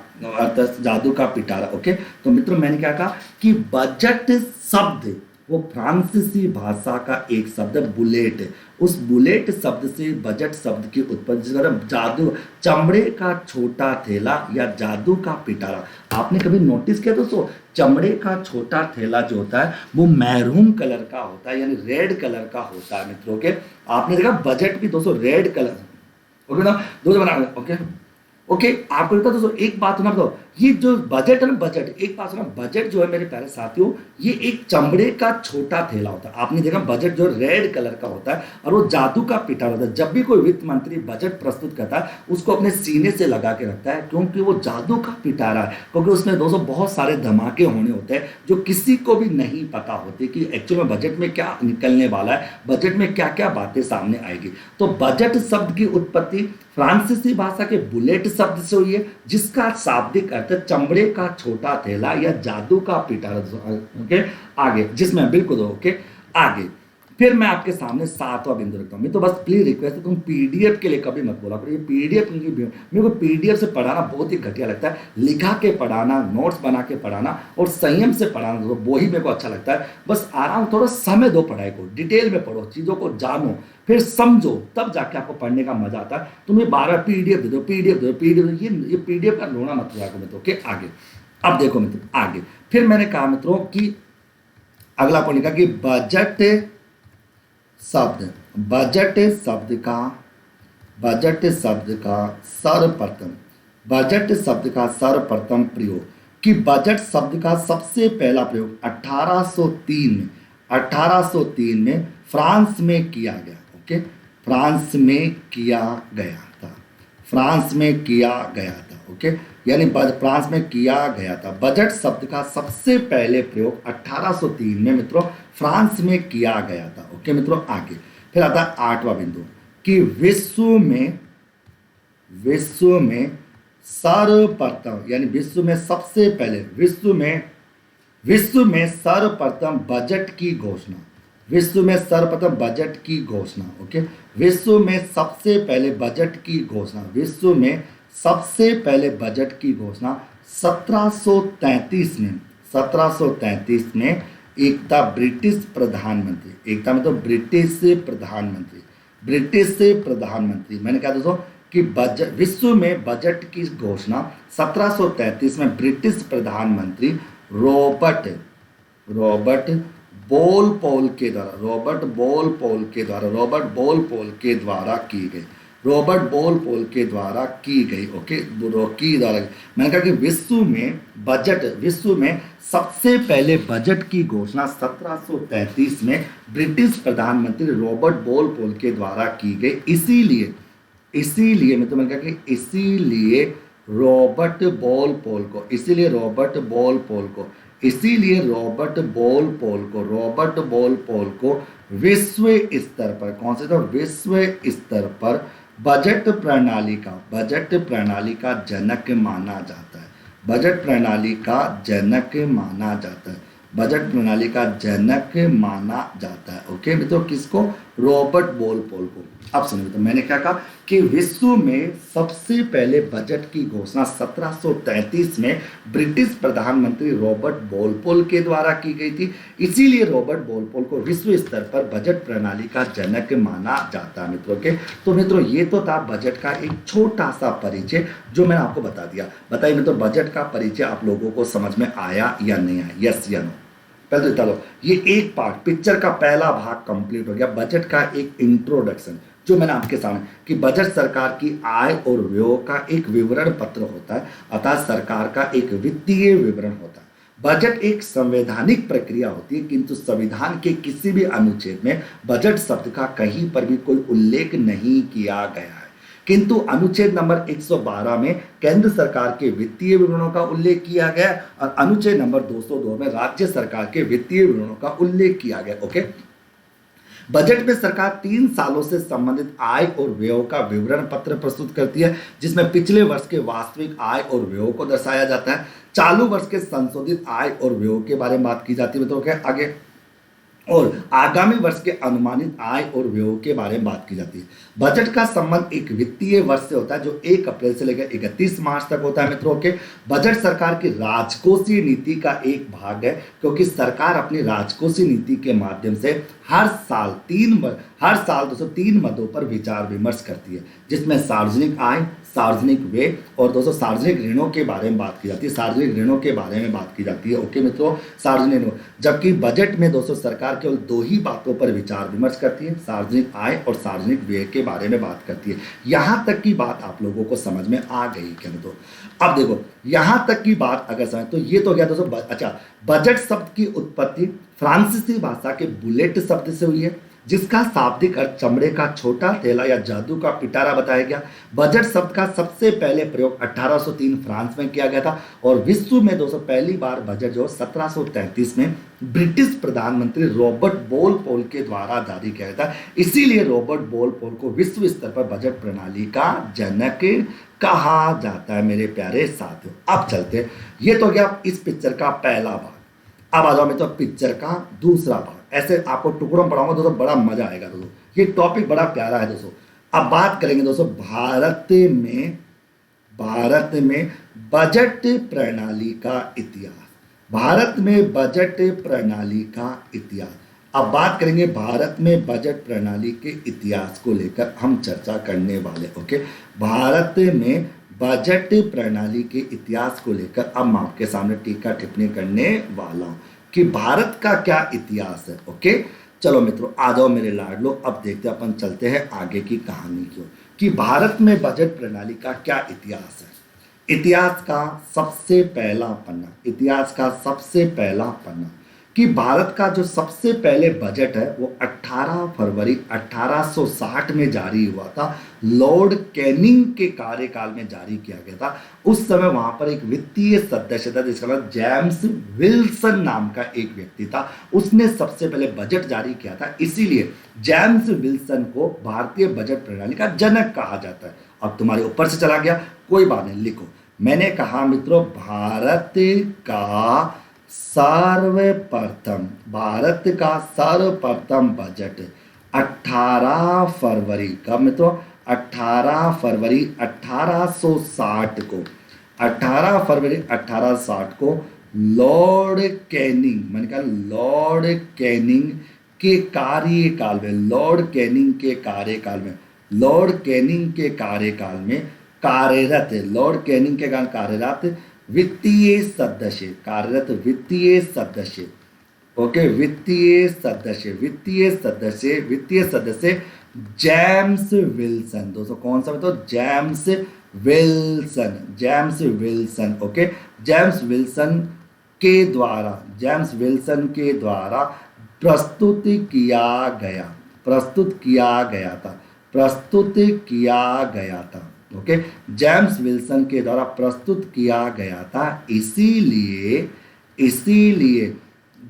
जादू का पिटारा। ओके, तो मित्रों मैंने क्या कहा कि बजट शब्द वो फ्रांसीसी भाषा का एक शब्द बुलेट है। उस बुलेट शब्द से बजट शब्द की उत्पत्ति, जादू, चमड़े का छोटा थैला या जादू का पिटारा। आपने कभी नोटिस किया दोस्तों, चमड़े का छोटा थैला जो होता है वो मैरून कलर का होता है, यानी रेड कलर का होता है मित्रों के। आपने देखा बजट भी दोस्तों रेड कलर। ओके ना दोस्तों, बना ओके ओके आपको लगता है दोस्तों, एक बात सुना बताओ, ये जो बजट है ना, बजट, एक बात सुना, बजट जो है मेरे प्यारे साथियों, ये एक चमड़े का छोटा थैला होता है। आपने देखा बजट जो रेड कलर का होता है और वो जादू का पिटारा होता है। जब भी कोई वित्त मंत्री बजट प्रस्तुत करता है उसको अपने सीने से लगा के रखता है, क्योंकि वो जादू का पिटारा है। क्योंकि उसमें दोस्तों बहुत सारे धमाके होने होते हैं जो किसी को भी नहीं पता होते कि एक्चुअल में बजट में क्या निकलने वाला है, बजट में क्या क्या बातें सामने आएगी। तो बजट शब्द की उत्पत्ति फ्रांसीसी भाषा के बुलेट शब्द से हुई है, जिसका शाब्दिक अर्थ चमड़े का छोटा थैला या जादू का पिटारा। ओके, आगे, जिसमें बिल्कुल ओके, आगे फिर मैं आपके सामने सातवां बिंदु रखता हूँ। मैं तो बस प्लीज रिक्वेस्ट है, तुम पीडीएफ के लिए कभी मत बोला करो। ये पीडीएफ, मेरे को पीडीएफ से पढ़ाना बहुत ही घटिया लगता है। लिखा के पढ़ाना, नोट्स बना के पढ़ाना और संयम से पढ़ाना, तो वो ही मेरे को अच्छा लगता है। बस आराम, थोड़ा समय दो पढ़ाई को, डिटेल में पढ़ो, चीज़ों को जानो, फिर समझो, तब जाके आपको पढ़ने का मजा आता है। तुम्हें 12 पीडीएफ दे दो, पीडीएफ दे दो, पीडीएफ, ये पीडीएफ का रोना मत किया करो। ओके, आगे अब देखो मित्रों, आगे फिर मैंने कहा मित्रों कि अगला पॉइंट लिखा कि बजट शब्द, बजट शब्द का सर्वप्रथम प्रयोग, कि बजट शब्द का सबसे पहला प्रयोग 1803 में फ्रांस में किया गया। ओके, फ्रांस में किया गया था। ओके, यानी फ्रांस में किया गया था। बजट शब्द का सबसे पहले प्रयोग 1803 में मित्रों फ्रांस में किया गया था। ओके मित्रों, आगे फिर आता है आठवां बिंदु कि विश्व में सर्वप्रथम, यानी विश्व में सबसे पहले, विश्व में सर्वप्रथम बजट की घोषणा, विश्व में सर्वप्रथम बजट की घोषणा। ओके, विश्व में सबसे पहले बजट की घोषणा, विश्व में सबसे पहले बजट की घोषणा 1733 में एक था ब्रिटिश प्रधानमंत्री, एक था मतलब ब्रिटिश प्रधानमंत्री, ब्रिटिश प्रधानमंत्री, मैंने कहा दोस्तों कि बजट, विश्व में बजट की घोषणा 1733 में ब्रिटिश प्रधानमंत्री रॉबर्ट रॉबर्ट बोलपोल के द्वारा रॉबर्ट बोलपोल के द्वारा की गई, रॉबर्ट बोलपोल के द्वारा की गई। ओके, की द्वारा मैंने कहा कि विश्व में सबसे पहले बजट की घोषणा 1733 में ब्रिटिश प्रधानमंत्री रॉबर्ट बोलपोल के द्वारा की गई। इसीलिए मैंने कहा कि इसीलिए रॉबर्ट बोलपोल को विश्व स्तर पर, कौन से, तो विश्व स्तर पर बजट प्रणाली का जनक माना जाता है। बजट प्रणाली का जनक माना जाता है। ओके मित्रों, किसको? रॉबर्ट बोलपोल को। अब सुनिए, तो मैंने क्या कहा कि विश्व में सबसे पहले बजट की घोषणा 1733 में ब्रिटिश प्रधानमंत्री रॉबर्ट बोलपोल के द्वारा की गई थी। इसीलिए रॉबर्ट बोलपोल को विश्व स्तर पर बजट प्रणाली का जनक माना जाता है मित्रों के। तो मित्रों, ये तो था बजट का एक छोटा सा परिचय जो मैंने आपको बता दिया। बताइए मित्रों, बजट का परिचय आप लोगों को समझ में आया या नहीं आया? यस या नो? पहले तो चलो, ये एक पार्ट, पिक्चर का पहला भाग कंप्लीट हो गया, बजट का एक इंट्रोडक्शन जो मैंने आपके सामने कि बजट सरकार की आय और व्यय का एक विवरण पत्र होता है, अर्थात सरकार का एक वित्तीय विवरण होता है। बजट एक संवैधानिक प्रक्रिया होती है, किंतु संविधान के किसी भी अनुच्छेद में बजट शब्द का कहीं पर भी कोई उल्लेख नहीं किया गया है। किंतु अनुच्छेद नंबर 112 में केंद्र सरकार के वित्तीय विवरणों का उल्लेख किया गया और अनुच्छेद नंबर 202 में राज्य सरकार के वित्तीय विवरणों का उल्लेख किया गया। ओके, बजट में सरकार 3 सालों से संबंधित आय और व्यय का विवरण पत्र प्रस्तुत करती है, जिसमें पिछले वर्ष के वास्तविक आय और व्यय को दर्शाया जाता है, चालू वर्ष के संशोधित आय और व्यय के बारे में बात की जाती है। तो क्या आगे, और आगामी वर्ष के अनुमानित आय और व्यय के बारे में बात की जाती है। बजट का संबंध एक वित्तीय वर्ष से होता है जो 1 अप्रैल से लेकर 31 मार्च तक होता है मित्रों के। बजट सरकार की राजकोषीय नीति का एक भाग है, क्योंकि सरकार अपनी राजकोषीय नीति के माध्यम से हर साल 3 मदों पर विचार विमर्श करती है, जिसमें सार्वजनिक आय, सार्वजनिक व्यय और दोस्तों सार्वजनिक ऋणों के बारे में बात की जाती है। ओके मित्रों, सार्वजनिक ऋण, जबकि बजट में दोस्तों सरकार केवल 2 ही बातों पर विचार विमर्श करती है, सार्वजनिक आय और सार्वजनिक व्यय के बारे में बात करती है। यहां तक की बात आप लोगों को समझ में आ गई क्या मित्रों? अब देखो, यहां तक की बात अगर समझ, तो ये तो गया दोस्तों। अच्छा, बजट शब्द की उत्पत्ति फ्रांसीसी भाषा के बुलेट शब्द से हुई है, जिसका शाब्दिक अर्थ चमड़े का छोटा थैला या जादू का पिटारा बताया गया। बजट शब्द का सबसे पहले प्रयोग 1803 फ्रांस में किया गया था और विश्व में दोस्तों पहली बार बजट जो 1733 में ब्रिटिश प्रधानमंत्री रॉबर्ट बोलपोल के द्वारा जारी किया गया था। इसीलिए रॉबर्ट बोलपोल को विश्व स्तर पर बजट प्रणाली का जनक कहा जाता है मेरे प्यारे साथियों। अब चलते हैं, ये तो गया इस पिक्चर का पहला भाग। अब आ जाओ मैं तो पिक्चर का दूसरा भाग। ऐसे आपको टुकड़ों में पढ़ाऊंगा दोस्तों, बड़ा मजा आएगा दोस्तों, ये टॉपिक बड़ा प्यारा है दोस्तों। अब बात करेंगे दोस्तों भारत में बजट प्रणाली का इतिहास। भारत में बजट प्रणाली का इतिहास। अब बात करेंगे भारत में बजट प्रणाली के इतिहास को लेकर हम चर्चा करने वाले। ओके, भारत में बजट प्रणाली के इतिहास को लेकर अब मैं आपके सामने टीका टिप्पणी करने वाला हूं कि भारत का क्या इतिहास है। ओके, चलो मित्रों आ जाओ मेरे लाडलो, अब देखते हैं, अपन चलते हैं आगे की कहानी की ओर कि भारत में बजट प्रणाली का क्या इतिहास है। इतिहास का सबसे पहला पन्ना कि भारत का जो सबसे पहले बजट है वो 18 फरवरी 1860 में जारी हुआ था। लॉर्ड कैनिंग के कार्यकाल में जारी किया गया था। उस समय वहां पर एक वित्तीय सदस्य था जिसका नाम जेम्स विल्सन नाम का एक व्यक्ति था। उसने सबसे पहले बजट जारी किया था, इसीलिए जेम्स विल्सन को भारतीय बजट प्रणाली का जनक कहा जाता है। अब तुम्हारे ऊपर से चला गया, कोई बात नहीं, लिखो। मैंने कहा मित्रों, भारत का सर्वप्रथम बजट 18 फरवरी, कब मित्रों? 18 फरवरी 1860 को, 18 फरवरी 1860 को लॉर्ड कैनिंग, मैंने कहा लॉर्ड कैनिंग के कार्यकाल में, लॉर्ड कैनिंग के कार्यकाल में, लॉर्ड कैनिंग के कार्यकाल में कार्यरत, लॉर्ड कैनिंग के कारण कार्यरत वित्तीय सदस्य, कार्यरत वित्तीय सदस्य, ओके, वित्तीय सदस्य, वित्तीय सदस्य, वित्तीय सदस्य जेम्स विल्सन। दोस्तों कौन सा तो James Wilson, James Wilson, okay, James Wilson के द्वारा, जेम्स विल्सन के द्वारा प्रस्तुत किया गया, प्रस्तुत किया गया था, प्रस्तुत किया गया था, ओके, जेम्स विल्सन के द्वारा प्रस्तुत किया गया था। इसीलिए इसीलिए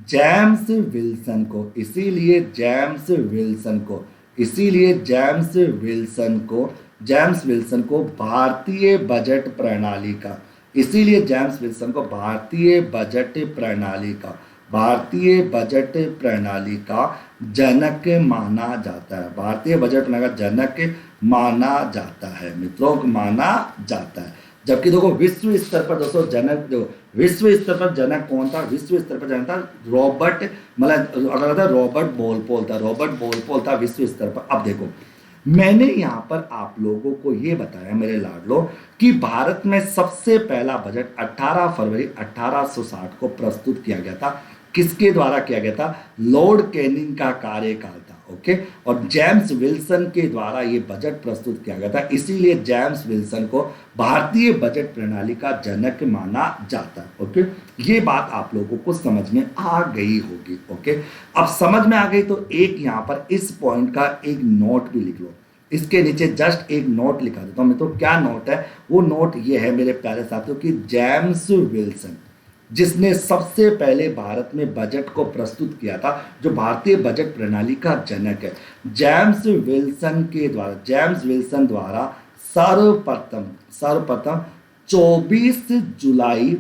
जेम्स विल्सन को, इसीलिए जेम्स विल्सन को, इसीलिए जेम्स विल्सन को, जेम्स विल्सन को भारतीय बजट प्रणाली का, इसीलिए जेम्स विल्सन को भारतीय बजट प्रणाली का, भारतीय बजट प्रणाली का जनक माना जाता है, भारतीय बजट प्रणाली का जनक माना जाता है मित्रों, माना जाता है। जबकि देखो विश्व स्तर पर दोस्तों जनक, देखो विश्व स्तर पर जनक कौन था, विश्व स्तर पर जनक था रॉबर्ट, मतलब अगर था रॉबर्ट वॉलपोल था, रॉबर्ट वॉलपोल था विश्व स्तर पर। अब देखो मैंने यहाँ पर आप लोगों को ये बताया मेरे लाडलो कि भारत में सबसे पहला बजट 18 फरवरी 1860 को प्रस्तुत किया गया था। किसके द्वारा किया गया था? लॉर्ड कैनिंग का कार्यकाल था, ओके, और जेम्स विल्सन के द्वारा ये बजट प्रस्तुत किया गया था। इसीलिए जेम्स विल्सन को भारतीय बजट प्रणाली का जनक माना जाता है, ओके। ये बात आप लोगों को समझ में आ गई होगी, ओके। अब समझ में आ गई तो एक यहाँ पर इस पॉइंट का एक नोट भी लिख लो, इसके नीचे जस्ट एक नोट लिखा देता हूँ मित्रों। क्या नोट है? वो नोट ये है मेरे प्यारे साथियों कि जेम्स विल्सन जिसने सबसे पहले भारत में बजट को प्रस्तुत किया था, जो भारतीय बजट प्रणाली का जनक है, जेम्स विल्सन के द्वारा, जेम्स विल्सन द्वारा सर्वप्रथम 24 जुलाई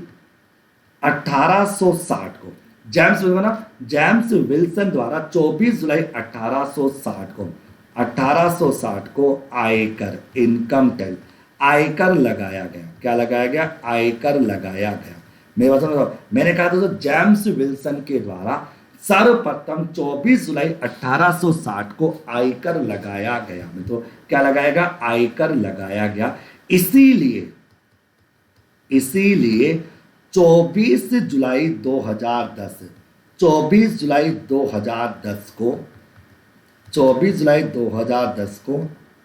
1860 को, जेम्स विल्सन द्वारा 24 जुलाई 1860 को आयकर, इनकम टैक्स, आयकर लगाया गया। क्या लगाया गया? आयकर लगाया गया। मेरे बात सुनो, मैंने कहा था तो जेम्स विल्सन के द्वारा सर्वप्रथम 24 जुलाई 1860 को आयकर लगाया गया। मित्रों क्या लगाया गया? आयकर लगाया गया। इसीलिए 24 जुलाई 2010, 24 जुलाई 2010 को, 24 जुलाई 2010 को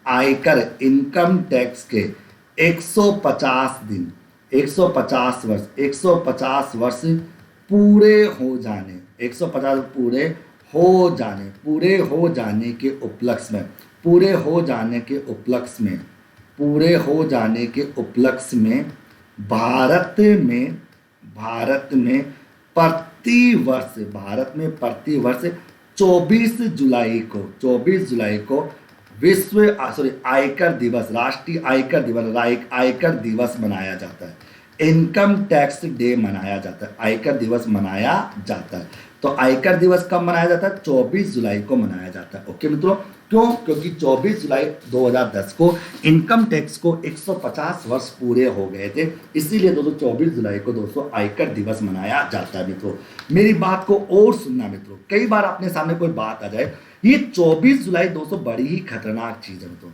आयकर, इनकम टैक्स के 150 दिन, 150 वर्ष, 150 वर्ष पूरे हो जाने, 150 पूरे हो जाने, पूरे हो जाने के उपलक्ष्य में, पूरे हो जाने के उपलक्ष्य में, पूरे हो जाने के उपलक्ष्य में भारत में प्रति वर्ष 24 जुलाई को विश्व आयकर दिवस, राष्ट्रीय आयकर दिवस, आयकर दिवस मनाया जाता है। इनकम टैक्स डे मनाया जाता है, आयकर दिवस मनाया जाता है। तो आयकर दिवस कब मनाया जाता है? 24 जुलाई को मनाया जाता है, ओके मित्रों। क्यों? क्योंकि 24 जुलाई 2010 को इनकम टैक्स को 150 वर्ष पूरे हो गए थे, इसीलिए दोस्तों 24 जुलाई को दोस्तों आयकर दिवस मनाया जाता है। मित्रों मेरी बात को और सुनना मित्रों, कई बार अपने सामने कोई बात आ जाए, ये 24 जुलाई दोस्तों बड़ी ही खतरनाक चीज है मित्रों।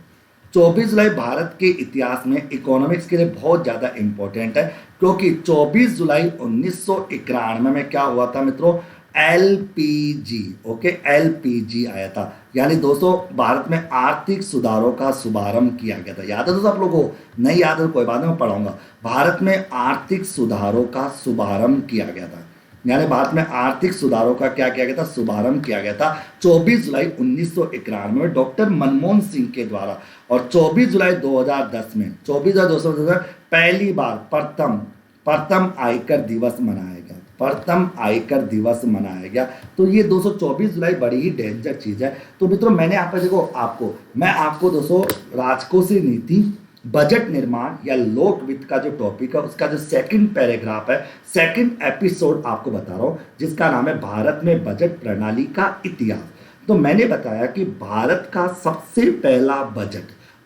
24 जुलाई भारत के इतिहास में इकोनॉमिक्स के लिए बहुत ज़्यादा इंपॉर्टेंट है, क्योंकि 24 जुलाई 1991 में क्या हुआ था मित्रों? एलपीजी, ओके, एलपीजी आया था। यानी दोस्तों भारत में आर्थिक सुधारों का शुभारंभ किया गया था। याद है दोस्तों आप लोगों को? नहीं याद है कोई बात नहीं, मैं पढ़ाऊंगा। भारत में आर्थिक सुधारों का शुभारंभ किया गया था, यानी भारत में आर्थिक सुधारों का क्या किया गया था? शुभारंभ किया गया था 24 जुलाई 1991 में डॉक्टर मनमोहन सिंह के द्वारा। और 24 जुलाई 2010 में, 24 जुलाई 2010 पहली बार प्रथम आयकर दिवस मनाया गया, प्रथम आयकर दिवस मनाया गया। तो ये 224 जुलाई बड़ी ही डेंजर चीज है। तो मित्रों मैंने यहाँ पे देखो मैं आपको दोस्तों राजकोषीय नीति, बजट निर्माण या लोक वित्त का जो टॉपिक है उसका जो सेकंड पैराग्राफ है, सेकंड एपिसोड आपको बता रहा हूं, जिसका नाम है भारत में बजट प्रणाली का इतिहास। तो मैंने बताया कि भारत का सबसे पहला बजट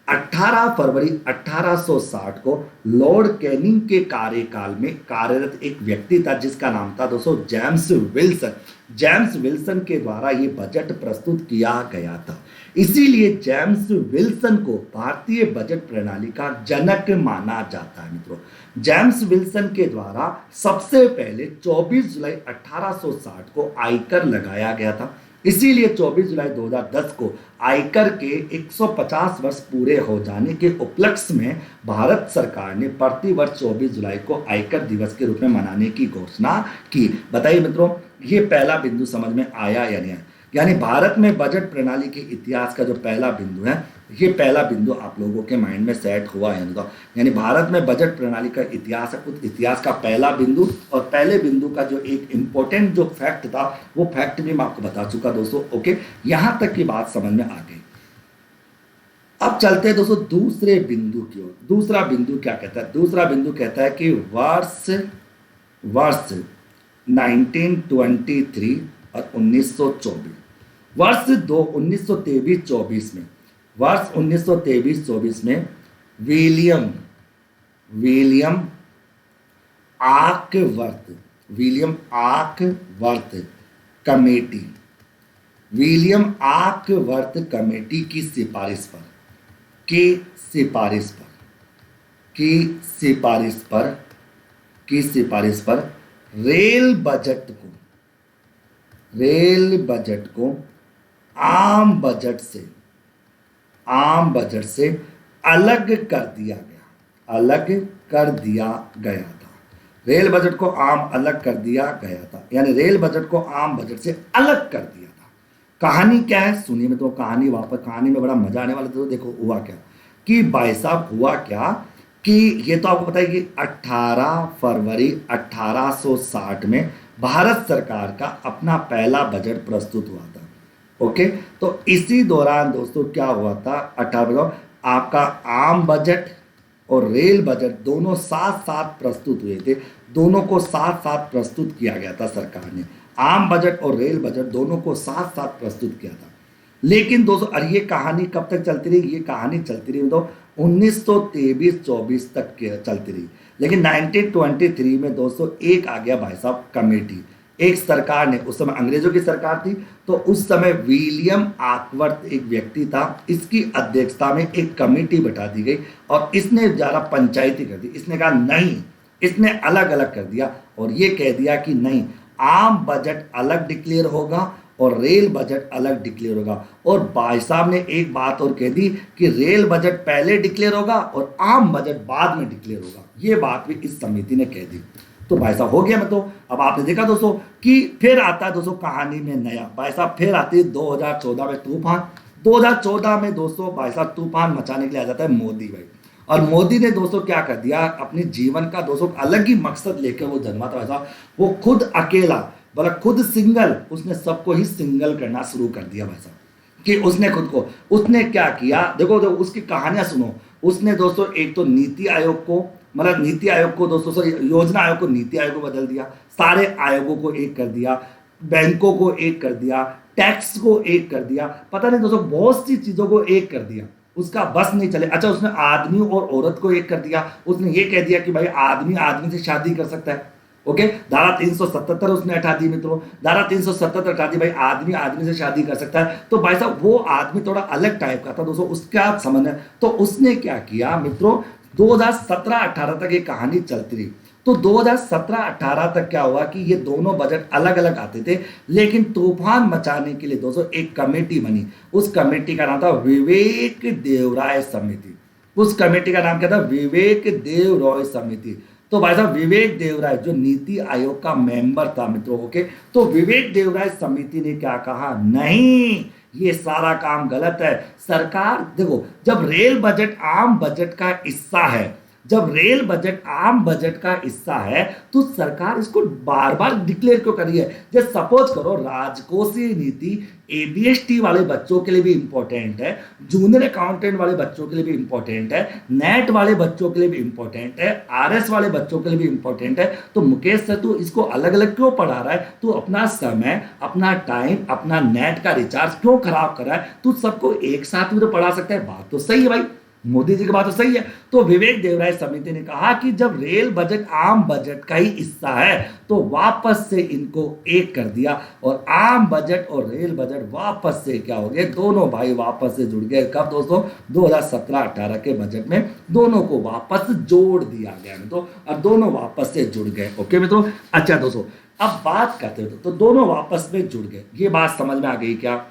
18 फरवरी 1860 को लॉर्ड कैनिंग के कार्यकाल में कार्यरत एक व्यक्ति था, जिसका नाम था दोस्तों जेम्स विल्सन। जेम्स विल्सन के द्वारा ये बजट प्रस्तुत किया गया था। इसीलिए जेम्स विल्सन को भारतीय बजट प्रणाली का जनक माना जाता है मित्रों। जेम्स विल्सन के द्वारा सबसे पहले 24 जुलाई 1860 को आयकर लगाया गया था। इसीलिए 24 जुलाई 2010 को आयकर के 150 वर्ष पूरे हो जाने के उपलक्ष्य में भारत सरकार ने प्रति वर्ष 24 जुलाई को आयकर दिवस के रूप में मनाने की घोषणा की। बताइए मित्रों, ये पहला बिंदु समझ में आया या नहीं आया? यानी भारत में बजट प्रणाली के इतिहास का जो पहला बिंदु है, ये पहला बिंदु आप लोगों के माइंड में सेट हुआ है तो यानी भारत में बजट प्रणाली का इतिहास है, उस इतिहास का पहला बिंदु और पहले बिंदु का जो एक इंपॉर्टेंट जो फैक्ट था वो फैक्ट भी मैं आपको बता चुका दोस्तों। ओके, यहां तक की बात समझ में आ गई। अब चलते हैं दोस्तों दूसरे बिंदु की ओर। दूसरा बिंदु क्या कहता है? दूसरा बिंदु कहता है कि वर्ष 1923 और 1924 वर्ष 1923-24 में वर्ष 1923-24 में विलियम आकवर्थ कमेटी की सिफारिश पर रेल बजट को आम बजट से अलग कर दिया था। रेल बजट को अलग कर दिया गया था, यानी रेल बजट को आम बजट से अलग कर दिया था। कहानी क्या है सुनिए में, तो कहानी में बड़ा मजा आने वाला था। तो देखो हुआ क्या कि भाई साहब हुआ क्या कि ये तो आपको पता है कि 18 फरवरी 1860 में भारत सरकार का अपना पहला बजट प्रस्तुत हुआ था। ओके, तो इसी दौरान दोस्तों क्या हुआ था, 18 आपका आम बजट और रेल बजट दोनों साथ साथ प्रस्तुत हुए थे। दोनों को साथ साथ प्रस्तुत किया गया था सरकार ने। आम बजट और रेल बजट दोनों को साथ साथ प्रस्तुत किया था। लेकिन दोस्तों और ये कहानी कब तक चलती रही? ये कहानी चलती रही तो 1923-24 तक चलती रही। लेकिन 1923 में दोस्तों एक आ गया भाई साहब कमेटी, एक सरकार ने, उस समय अंग्रेजों की सरकार थी, तो उस समय विलियम आकवर्थ एक व्यक्ति था, इसकी अध्यक्षता में एक कमेटी बैठा दी गई और इसने ज़रा पंचायती कर दी। इसने कहा नहीं, इसने अलग अलग कर दिया और ये कह दिया कि नहीं, आम बजट अलग डिक्लेयर होगा और रेल बजट अलग डिक्लेयर होगा। और भाई साहब ने एक बात और कह दी कि रेल बजट पहले डिक्लेयर होगा और आम बजट बाद में डिक्लेयर होगा। ये बात भी इस समिति ने कह दी। तो भाई साहब हो गया। मैं तो अब आपने देखा दोस्तों कि फिर आता है दोस्तों कहानी में नया, भाई साहब फिर आती है 2014 में तूफान। 2014 में दोस्तों भाई साहब तूफान मचाने के लिए आ जाता है मोदी भाई। और मोदी ने दोस्तों क्या कर दिया, अपने जीवन का दोस्तों अलग ही मकसद लेकर वो जन्मा था भाई साहब। वो खुद अकेला, बोला खुद सिंगल, उसने सबको ही सिंगल करना शुरू कर दिया भाई साहब। कि उसने खुद को, उसने क्या किया देखो उसकी कहानियां सुनो। उसने दोस्तों एक तो नीति आयोग को, मतलब नीति आयोग को दोस्तों सॉरी योजना आयोग को नीति आयोग को बदल दिया, सारे आयोगों को एक कर दिया, बैंकों को एक कर दिया, टैक्स को एक कर दिया, पता नहीं दोस्तों बहुत सी चीजों को एक कर दिया। उसका बस नहीं चले। अच्छा, उसने आदमी और औरत को एक कर दिया। उसने ये कह दिया कि भाई आदमी आदमी से शादी कर सकता है। ओके, धारा 377 उसने हटा दी मित्रों, धारा 377 हटा दी, भाई आदमी आदमी से शादी कर सकता है। तो भाई साहब वो आदमी थोड़ा अलग टाइप का था दोस्तों, उसका समझ है। तो उसने क्या किया मित्रों, 2017-18 तक ये कहानी चलती रही। तो 2017-18 तक क्या हुआ कि ये दोनों बजट अलग अलग आते थे, लेकिन तूफान मचाने के लिए दोस्तों एक कमेटी बनी। उस कमेटी का नाम था विवेक देवराय समिति। उस कमेटी का नाम क्या था, विवेक देवराय समिति। तो भाई साहब विवेक देवराय जो नीति आयोग का मेंबर था मित्रों, ओके, तो विवेक देवराय समिति ने क्या कहा, नहीं ये सारा काम गलत है। सरकार देखो, जब रेल बजट आम बजट का हिस्सा है, जब रेल बजट आम बजट का हिस्सा है, तो सरकार इसको बार बार डिक्लेयर क्यों कर रही है। जैसे सपोज करो राजकोषीय नीति एबीएसटी वाले बच्चों के लिए भी इंपॉर्टेंट है, जूनियर अकाउंटेंट वाले बच्चों के लिए भी इंपॉर्टेंट है, नेट वाले बच्चों के लिए भी इंपॉर्टेंट है, आरएस वाले बच्चों के लिए भी इंपॉर्टेंट है। तो मुकेश सर तू इसको अलग अलग क्यों पढ़ा रहा है, तू अपना समय, अपना टाइम, अपना नेट का रिचार्ज क्यों खराब कर रहा है, तू सबको एक साथ भी तो पढ़ा सकता है। बात तो सही है भाई, मोदी जी की बात तो सही है। तो विवेक देवराय समिति ने कहा कि जब रेल बजट आम बजट का ही हिस्सा है तो वापस से इनको एक कर दिया और आम बजट और रेल बजट वापस से क्या हो गए, दोनों भाई वापस से जुड़ गए। कब दोस्तों, 2017-18 के बजट में दोनों को वापस जोड़ दिया गया मित्रों, और दोनों वापस से जुड़ गए। ओके मित्रों। अच्छा दोस्तों, अब बात करते हैं तो दोनों आपस में जुड़ गए, ये बात समझ में आ गई क्या?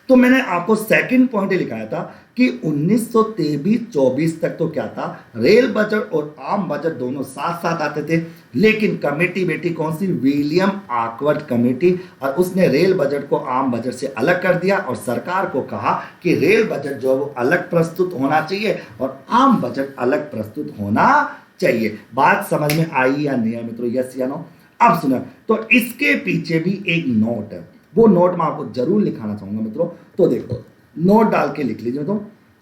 तो मैंने आपको सेकंड पॉइंट लिखाया था कि 1923-24 तक तो क्या था, रेल बजट और आम बजट दोनों साथ साथ आते थे, लेकिन कमेटी बेटी कौन सी, विलियम आकवर्थ कमेटी, और उसने रेल बजट को आम बजट से अलग कर दिया और सरकार को कहा कि रेल बजट जो है वो अलग प्रस्तुत होना चाहिए और आम बजट अलग प्रस्तुत होना चाहिए। बात समझ में आई या नहीं मित्रों, यस या नो? अब सुनो, तो इसके पीछे भी एक नोट है, वो नोट मैं आपको जरूर लिखाना चाहूंगा मित्रों। तो देखो, नोट डाल के लिख लीजिए। तो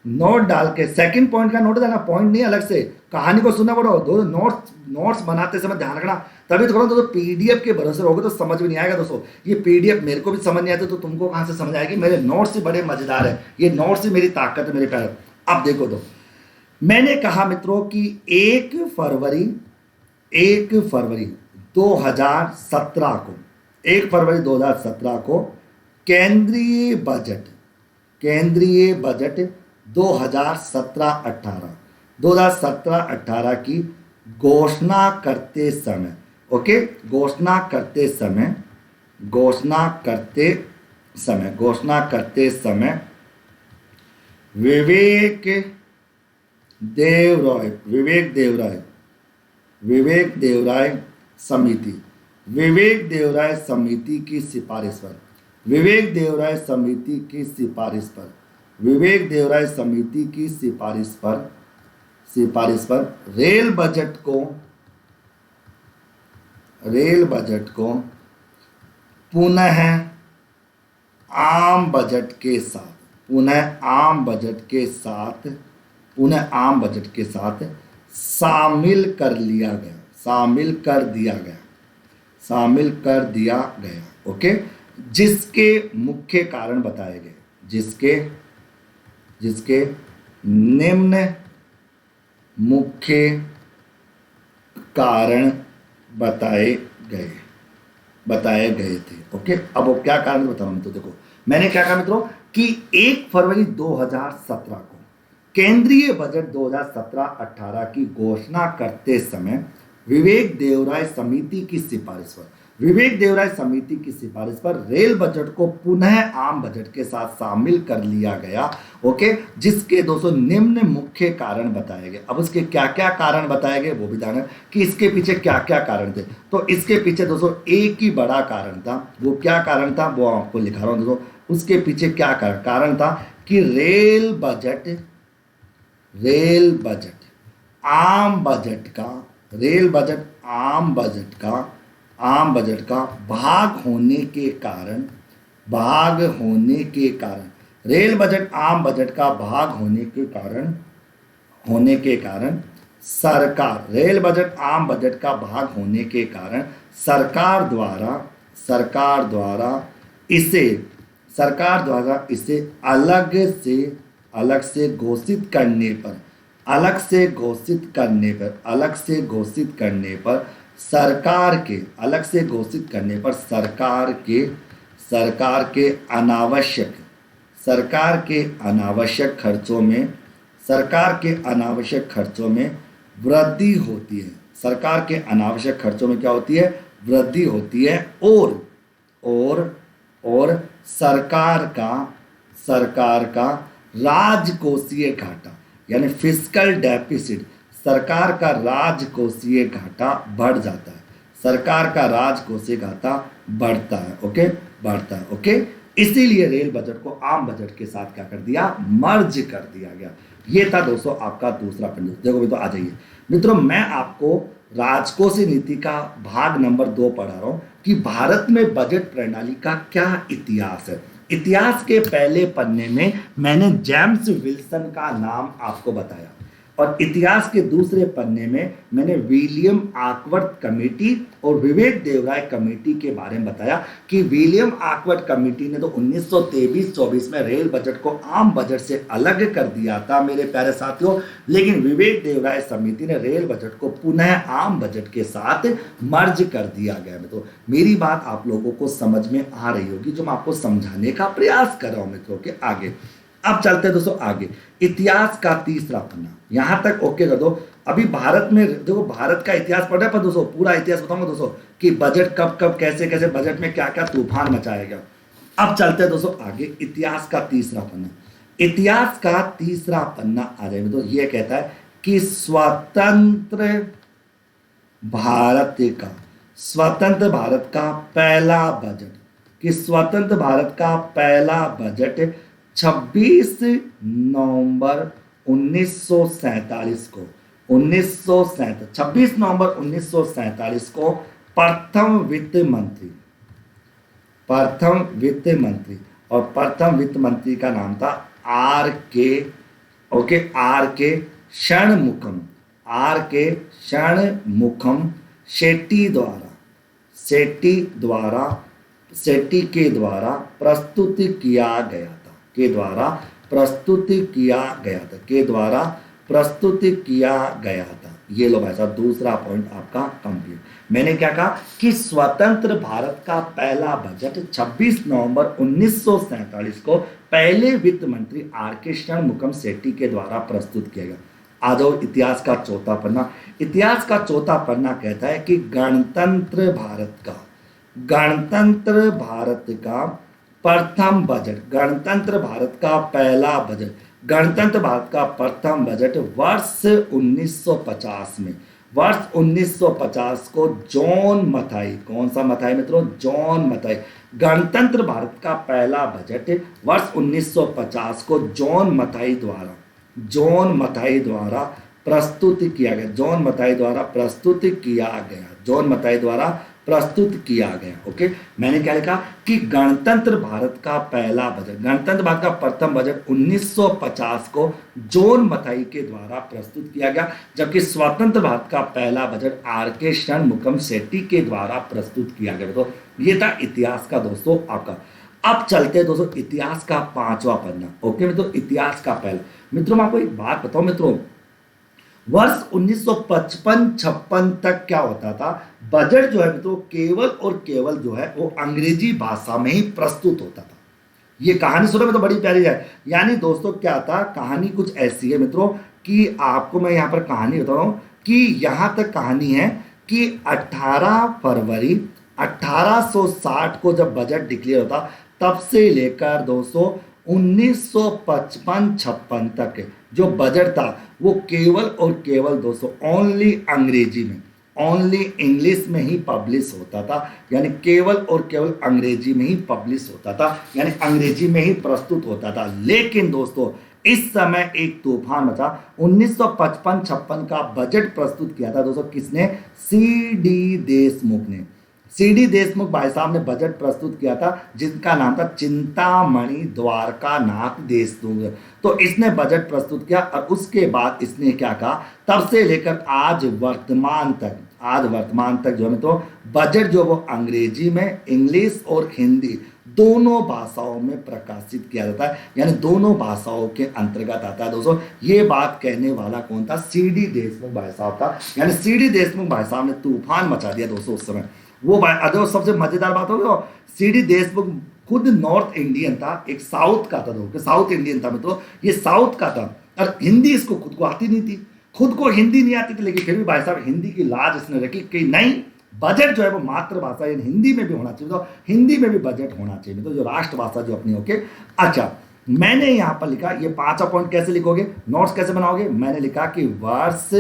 नोट डाल के सेकंड पॉइंट का नोट देना, पॉइंट नहीं अलग से, कहानी को सुनना पड़ो। दो नोट्स बनाते समय ध्यान रखना, तभी तो करो। दोस्तों पीडीएफ के भरोसे रहोगे तो समझ में नहीं आएगा। दोस्तों ये पीडीएफ मेरे को भी समझ नहीं आती तो तुमको कहां से समझ आएगी? मेरे नोट्स ही बड़े मजेदार है, ये नोट्स ही मेरी ताकत है मेरे पैर। अब देखो, तो मैंने कहा मित्रों कि 1 फरवरी 2017 को 1 फरवरी 2017 को केंद्रीय बजट 2017-18 की घोषणा करते समय, ओके, घोषणा करते समय विवेक देवराय समिति की सिफारिश पर रेल बजट को पुनः आम बजट के साथ शामिल कर दिया गया। ओके, जिसके मुख्य कारण बताए गए, जिसके निम्न मुख्य कारण बताए गए थे। ओके, अब वो क्या कारण बता रहा हूं। तो देखो, मैंने क्या कहा मित्रों कि 1 फरवरी 2017 को केंद्रीय बजट 2017-18 की घोषणा करते समय विवेक देवराय समिति की सिफारिश पर रेल बजट को पुनः आम बजट के साथ शामिल कर लिया गया। ओके, जिसके 200 निम्न मुख्य कारण बताए गए। अब उसके क्या क्या कारण बताए गए वो भी ध्यान कि इसके पीछे क्या क्या कारण थे। तो इसके पीछे दोस्तों एक ही बड़ा कारण था। वो क्या कारण था वो आपको लिखा रहा हूं दोस्तों। उसके पीछे क्या कारण था कि रेल बजट आम बजट का भाग होने के कारण रेल बजट आम बजट का भाग होने के कारण सरकार द्वारा इसे अलग से घोषित करने पर सरकार के अनावश्यक खर्चों में वृद्धि होती है। सरकार के अनावश्यक खर्चों में क्या होती है? वृद्धि होती है। और सरकार का राजकोषीय घाटा यानी फिस्कल डेफिसिट, सरकार का राजकोषीय घाटा बढ़ जाता है। सरकार का राजकोषीय घाटा बढ़ता है। ओके, बढ़ता है। ओके, इसीलिए रेल बजट को आम बजट के साथ क्या कर दिया? मर्ज कर दिया गया। ये था दोस्तों आपका दूसरा पॉइंट। देखो मित्रों, आ जाइए मित्रों, मैं आपको राजकोषीय नीति का भाग नंबर 2 पढ़ा रहा हूं कि भारत में बजट प्रणाली का क्या इतिहास है। इतिहास के पहले पन्ने में मैंने जेम्स विल्सन का नाम आपको बताया। और इतिहास के दूसरे पन्ने में मैंने विलियम आकवर्थ कमेटी और विवेक देवराय कमेटी के बारे में बताया कि विलियम आकवर्थ कमेटी ने तो 1923-24 में रेल बजट को आम बजट से अलग कर दिया था मेरे प्यारे साथियों, लेकिन विवेक देवराय समिति ने रेल बजट को पुनः आम बजट के साथ मर्ज कर दिया गया। तो मेरी बात आप लोगों को समझ में आ रही होगी जो मैं आपको समझाने का प्रयास कर रहा हूं मित्रों के आगे। अब चलते हैं दोस्तों आगे, इतिहास का तीसरा पन्ना, यहां तक ओके कर दो। अभी भारत में देखो, भारत का इतिहास पढ़ रहे पर दोस्तों पूरा इतिहास बताऊंगा दोस्तों कि बजट कब कब कैसे कैसे बजट में क्या क्या तूफान मचाया गया। अब चलते हैं दोस्तों आगे, इतिहास का तीसरा पन्ना। इतिहास का तीसरा पन्ना आ जाए तो यह कहता है कि स्वतंत्र भारत का पहला बजट, कि स्वतंत्र भारत का पहला बजट 26 नवंबर 1947 को 26 नवंबर 1947 को प्रथम वित्त मंत्री और प्रथम वित्त मंत्री का नाम था आर के षणमुखम शेट्टी के द्वारा प्रस्तुत किया गया था। ये लो भाई साहब, दूसरा पॉइंट आपका कंप्लीट। मैंने क्या कहा कि स्वतंत्र भारत का पहला बजट 26 नवंबर 1947 को पहले वित्त मंत्री आर के षणमुखम शेट्टी के द्वारा प्रस्तुत किया गया। आ जाओ इतिहास का चौथा पन्ना। इतिहास का चौथा पन्ना कहता है कि गणतंत्र भारत का प्रथम बजट, गणतंत्र भारत का पहला बजट, गणतंत्र भारत का प्रथम बजट वर्ष 1950 को जॉन मथाई, कौन सा मथाई मित्रों? जॉन मथाई। गणतंत्र भारत का पहला बजट वर्ष 1950 को जॉन मथाई द्वारा प्रस्तुत किया गया। ओके, मैंने क्या लिखा कि गणतंत्र भारत का पहला बजट, गणतंत्र भारत का प्रथम बजट 1950 को जॉन मथाई के द्वारा प्रस्तुत किया गया, जबकि स्वतंत्र भारत का पहला budget are K Shanmukham Shetty के द्वारा प्रस्तुत किया गया। तो ये था इतिहास का दोस्तों आपका। अब चलते हैं दोस्तों इतिहास का पांचवा पन्ना। ओके मित्रों, इतिहास का पहला। मित्रों मैं आपको एक बात बताऊं मित्रों, वर्ष 1955-56 तक क्या होता था, बजट जो है मित्रों केवल और केवल जो है वो अंग्रेजी भाषा में ही प्रस्तुत होता था। ये कहानी सुनो में तो बड़ी प्यारी है। यानी दोस्तों क्या था, कहानी कुछ ऐसी है मित्रों कि आपको मैं यहाँ पर कहानी बता रहा हूँ कि यहाँ तक कहानी है कि 18 फरवरी 1860 को जब बजट डिक्लेयर होता तब से लेकर दोस्तों 1955-56 तक जो बजट था वो केवल और केवल दोस्तों ओनली अंग्रेजी में, ओनली इंग्लिश में ही पब्लिश होता था। यानी केवल और केवल अंग्रेजी में ही पब्लिश होता था, यानी अंग्रेजी में ही प्रस्तुत होता था। लेकिन दोस्तों इस समय एक तूफान मचा। 1955-56 का बजट प्रस्तुत किया था दोस्तों किसने? सी.डी. देशमुख भाई साहब ने बजट प्रस्तुत किया था, जिनका नाम था चिंतामणि द्वारकानाथ देशमुख। तो इसने बजट प्रस्तुत किया और उसके बाद इसने क्या कहा, तब से लेकर आज वर्तमान तक जो है तो बजट जो वो अंग्रेजी में, इंग्लिश और हिंदी दोनों भाषाओं में प्रकाशित किया जाता है, यानी दोनों भाषाओं के अंतर्गत आता है। दोस्तों ये बात कहने वाला कौन था? सी.डी. देशमुख भाई साहब था। यानी सी.डी. देशमुख भाई साहब ने तूफान मचा दिया दोस्तों उस समय। वो भाई सबसे मजेदार बात होगी, सी.डी. देशमुख खुद नॉर्थ इंडियन था, एक साउथ का था, तो साउथ इंडियन था मित्रों, ये साउथ का था और हिंदी इसको खुद को आती नहीं थी, खुद को हिंदी नहीं आती थी, लेकिन फिर भी भाई साहब हिंदी की लाज इसने रखी कि नहीं, बजट जो है वो मातृभाषा यानी हिंदी में भी होना चाहिए, तो हिंदी में भी बजट होना चाहिए, तो जो राष्ट्रभाषा जो अपनी। ओके, अच्छा मैंने यहाँ पर लिखा, ये पांचवा पॉइंट कैसे लिखोगे, नोट्स कैसे बनाओगे? मैंने लिखा कि वर्ष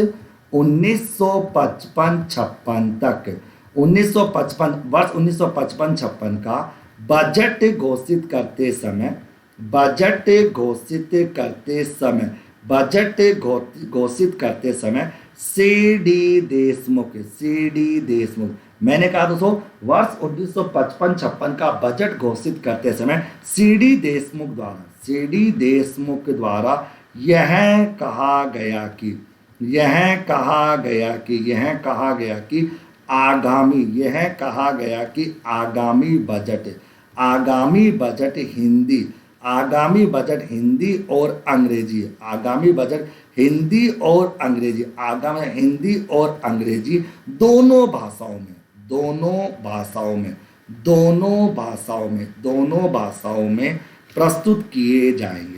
1955-56 तक 1955-56 का बजट घोषित करते समय सी.डी. देशमुख मैंने कहा दोस्तों वर्ष 1955-56 का बजट घोषित करते समय सी.डी. देशमुख द्वारा यह कहा गया कि यह कहा गया कि यह कहा गया कि आगामी यह कहा गया कि आगामी बजट हिंदी और अंग्रेजी हिंदी और अंग्रेजी दोनों भाषाओं में प्रस्तुत किए जाएंगे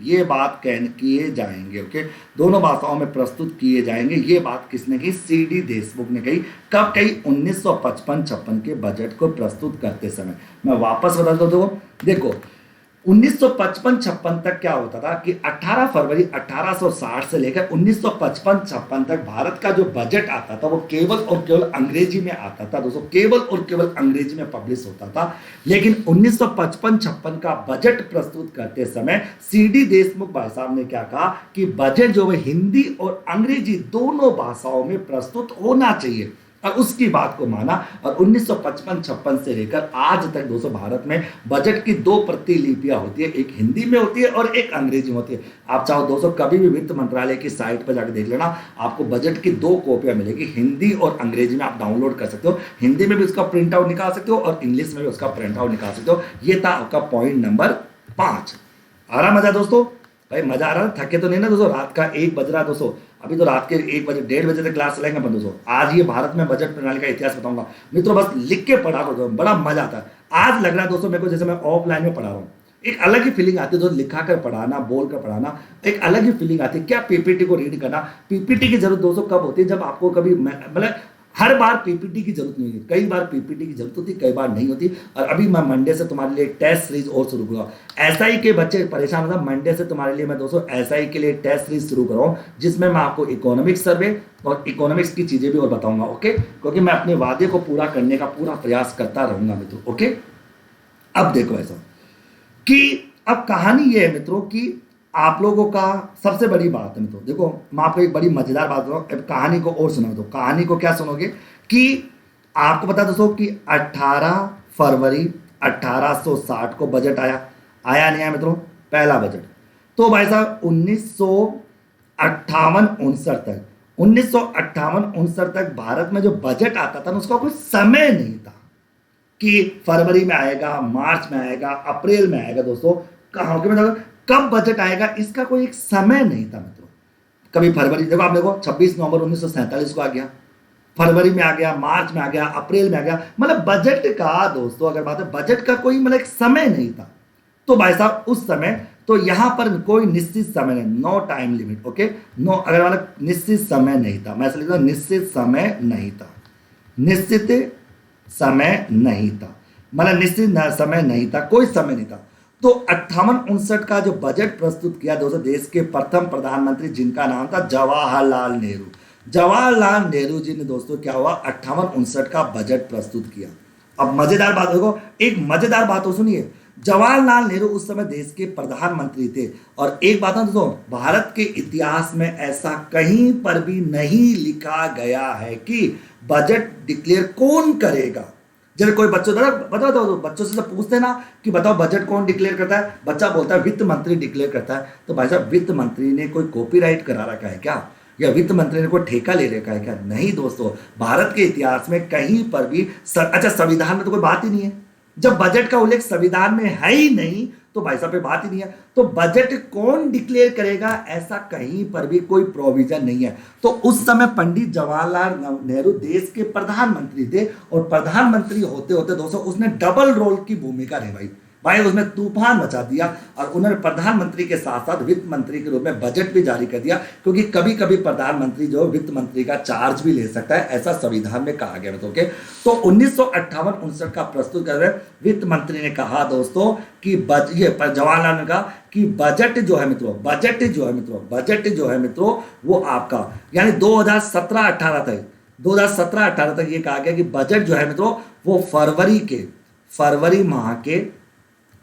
ये बात किए जाएंगे। ओके, दोनों भाषाओं में प्रस्तुत किए जाएंगे। ये बात किसने कही? सीडी देशमुख ने कही। कब कही? 1955-56 के बजट को प्रस्तुत करते समय। मैं वापस बता दूं, देखो 1955-56 तक क्या होता था कि 18 फरवरी 1860 से लेकर 1955-56 तक भारत का जो बजट आता था वो केवल और केवल अंग्रेजी में आता था दोस्तों, केवल और केवल अंग्रेजी में पब्लिश होता था। लेकिन 1955-56 का बजट प्रस्तुत करते समय सीडी देशमुख भाई साहब ने क्या कहा कि बजट जो है हिंदी और अंग्रेजी दोनों भाषाओं में प्रस्तुत होना चाहिए, और उसकी बात को माना। और 1955-56 से लेकर आज तक दोस्तों भारत में बजट की 2 प्रतिलिपियां होती है, एक हिंदी में होती है और एक अंग्रेजी में होती है। आप चाहो दोस्तों कभी भी वित्त मंत्रालय की साइट पर जाकर देख लेना, आपको बजट की 2 कॉपियां मिलेगी, हिंदी और अंग्रेजी में। आप डाउनलोड कर सकते हो, हिंदी में भी उसका प्रिंट आउट निकाल सकते हो और इंग्लिश में भी उसका प्रिंट आउट निकाल सकते हो। ये था आपका पॉइंट नंबर 5। आ रहा मजा दोस्तों? भाई मजा आ रहा है? थके तो नहीं ना दोस्तों? रात का 1 बज रहा है दोस्तों, अभी तो रात के 1 बजे 1:30 बजे तक क्लास चलेंगे अपन दोस्तों। आज ये भारत में बजट प्रणाली का इतिहास बताऊंगा मित्रों, बस लिख के पढ़ा करो, बड़ा मजा आता है। आज लग रहा है दोस्तों मेरे को जैसे मैं ऑफलाइन में पढ़ा रहा हूँ, एक अलग ही फीलिंग आती है दोस्तों। लिखा कर पढ़ाना, बोल कर पढ़ाना, एक अलग ही फीलिंग आती है। क्या पीपीटी को रीड करना, पीपीटी की जरूरत दोस्तों कब होती है? जब आपको कभी मतलब हर बार पीपीटी की जरूरत नहीं होती, कई बार पीपीटी की जरूरत होती, कई बार नहीं होती। और अभी मैं मंडे से तुम्हारे लिए टेस्ट सीरीज और शुरू करूँगा। एसआई के बच्चे परेशान होता, मंडे से तुम्हारे लिए मैं दोस्तों एसआई के लिए टेस्ट सीरीज शुरू कर रहा हूँ, जिसमें मैं आपको इकोनॉमिक्स सर्वे और इकोनॉमिक्स की चीजें भी और बताऊंगा। ओके, क्योंकि मैं अपने वादे को पूरा करने का पूरा प्रयास करता रहूंगा मित्रों। ओके, अब देखो ऐसा कि अब कहानी ये है मित्रों कि आप लोगों का सबसे बड़ी बात है मित्रों, देखो मैं आपको एक बड़ी मजेदार बात बताऊं। अब कहानी को और सुनो, तो कहानी को क्या सुनोगे कि आपको पता दोस्तों कि 18 फरवरी 1860 को बजट आया नहीं आया मित्रों, पहला बजट। तो भाई साहब 1958-59 तक भारत में जो बजट आता था ना, उसका कोई समय नहीं था कि फरवरी में आएगा, मार्च में आएगा, अप्रैल में आएगा दोस्तों। कहाँ के मतलब कब बजट आएगा इसका कोई एक समय नहीं था मित्रों। कभी फरवरी, देखो आप देखो 26 नवंबर 1947 को आ गया, फरवरी में आ गया, मार्च में आ गया, अप्रैल में आ गया। मतलब बजट का दोस्तों अगर बात है, बजट का कोई मतलब एक समय नहीं था। तो भाई साहब उस समय तो यहां पर कोई निश्चित समय नहीं, no time limit. Okay, no, अगर मतलब निश्चित समय नहीं था, मैं ऐसा लिखता हूं निश्चित समय नहीं था, निश्चित समय नहीं था, मतलब निश्चित समय नहीं था, कोई समय नहीं था। तो 58-59 का जो बजट प्रस्तुत किया दोस्तों देश के प्रथम प्रधानमंत्री, जिनका नाम था जवाहरलाल नेहरू। जवाहरलाल नेहरू जी ने दोस्तों क्या हुआ 58-59 का बजट प्रस्तुत किया। अब मजेदार बात देखो, एक मजेदार बात हो सुनिए, जवाहरलाल नेहरू उस समय देश के प्रधानमंत्री थे। और एक बात है दोस्तों, भारत के इतिहास में ऐसा कहीं पर भी नहीं लिखा गया है कि बजट डिक्लेयर कौन करेगा। जब कोई बच्चों बताओ तो बच्चों से जब पूछते ना कि बताओ बजट कौन डिक्लेयर करता है, बच्चा बोलता है वित्त मंत्री डिक्लेयर करता है। तो भाई साहब वित्त मंत्री ने कोई कॉपीराइट करा रखा है क्या, या वित्त मंत्री ने कोई ठेका ले रखा है क्या? नहीं दोस्तों, भारत के इतिहास में कहीं पर भी अच्छा संविधान में तो कोई बात ही नहीं है। जब बजट का उल्लेख संविधान में है ही नहीं तो भाई साहब पे बात ही नहीं है। तो बजट कौन डिक्लेयर करेगा ऐसा कहीं पर भी कोई प्रोविजन नहीं है। तो उस समय पंडित जवाहरलाल नेहरू देश के प्रधानमंत्री थे, और प्रधानमंत्री होते होते दोस्तों उसने डबल रोल की भूमिका निभाई। भाई उसमें तूफान मचा दिया, और उन्होंने प्रधानमंत्री के साथ साथ वित्त मंत्री के रूप में बजट भी जारी कर दिया, क्योंकि कभी कभी प्रधानमंत्री जो वित्त मंत्री का चार्ज भी ले सकता है, ऐसा संविधान में कहा गया है। तो 1958-59 का प्रस्तुत कर रहे वित्त मंत्री ने कहा दोस्तों कि जवाहरलाल ने कहा कि बजट जो है मित्रों वो आपका यानी 2017-18 तक ये कहा गया कि बजट जो है मित्रों वो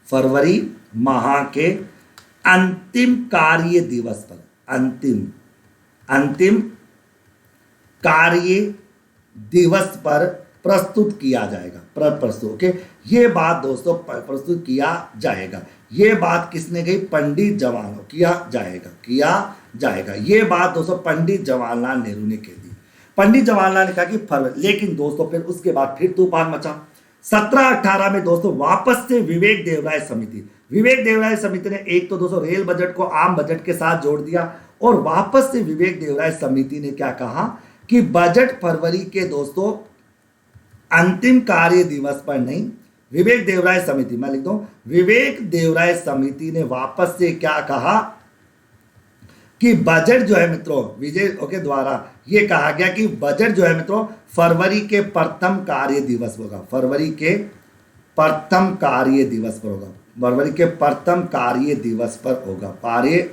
फरवरी माह के अंतिम कार्य दिवस पर प्रस्तुत किया जाएगा। प्रस्तुत, ओके, ये बात दोस्तों प्रस्तुत किया जाएगा। ये बात किसने कही? पंडित जवाहरलाल, किया जाएगा। ये बात दोस्तों पंडित जवाहरलाल नेहरू ने कह दी। पंडित जवाहरलाल ने कहा कि फरवरी, लेकिन दोस्तों फिर उसके बाद फिर तूफान मचा। 17-18 में दोस्तों वापस से विवेक देवराय समिति ने एक तो दोस्तों रेल बजट को आम बजट के साथ जोड़ दिया, और वापस से विवेक देवराय समिति ने क्या कहा कि बजट फरवरी के दोस्तों अंतिम कार्य दिवस पर नहीं, विवेक देवराय समिति, मैं लिख दूं, विवेक देवराय समिति ने वापस से क्या कहा कि बजट जो है मित्रों विजय के द्वारा ये कहा गया कि बजट जो है मित्रों फरवरी के प्रथम कार्य दिवस होगा, फरवरी के प्रथम कार्य दिवस पर होगा, फरवरी के प्रथम कार्य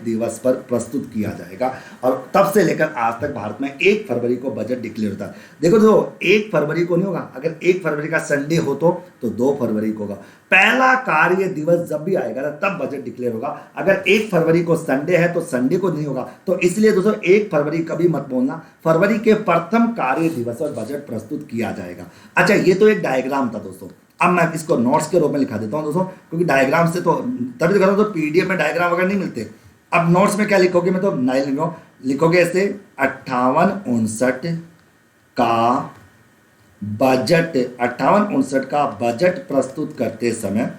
दिवस पर प्रस्तुत किया जाएगा। और तब से लेकर आज तक भारत में 1 फरवरी को बजट डिक्लेयर होता है। देखो जो 1 फरवरी को नहीं होगा, अगर 1 फरवरी का संडे हो तो 2 फरवरी को होगा। पहला कार्य दिवस जब भी आएगा ना तब बजट डिक्लेयर होगा। अगर 1 फरवरी को संडे है तो संडे को नहीं होगा। तो इसलिए दोस्तों 1 फरवरी कभी मत बोलना, फरवरी के प्रथम कार्य दिवस पर बजट प्रस्तुत किया जाएगा। अच्छा, ये तो एक डायग्राम था दोस्तों। अब मैं इसको नोट्स के रूप में लिखा देता हूं दोस्तों, क्योंकि डायग्राम से तो तभी तो तो पीडीएफ में डायग्राम वगैरह नहीं मिलते। अब नोट्स में क्या लिखोगे, मैं तो नहीं लिखोगे ऐसे 58-59 का बजट, 58-59 का बजट प्रस्तुत करते समय,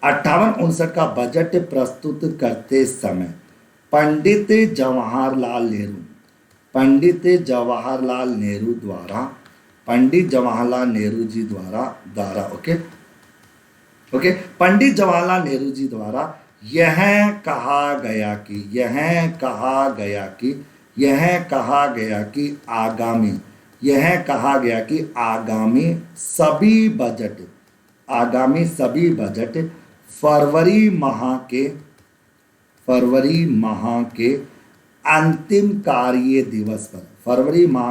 58-59 का बजट प्रस्तुत करते समय पंडित जवाहरलाल नेहरू जी द्वारा पंडित जवाहरलाल नेहरू जी द्वारा यह कहा गया कि आगामी सभी बजट फरवरी माह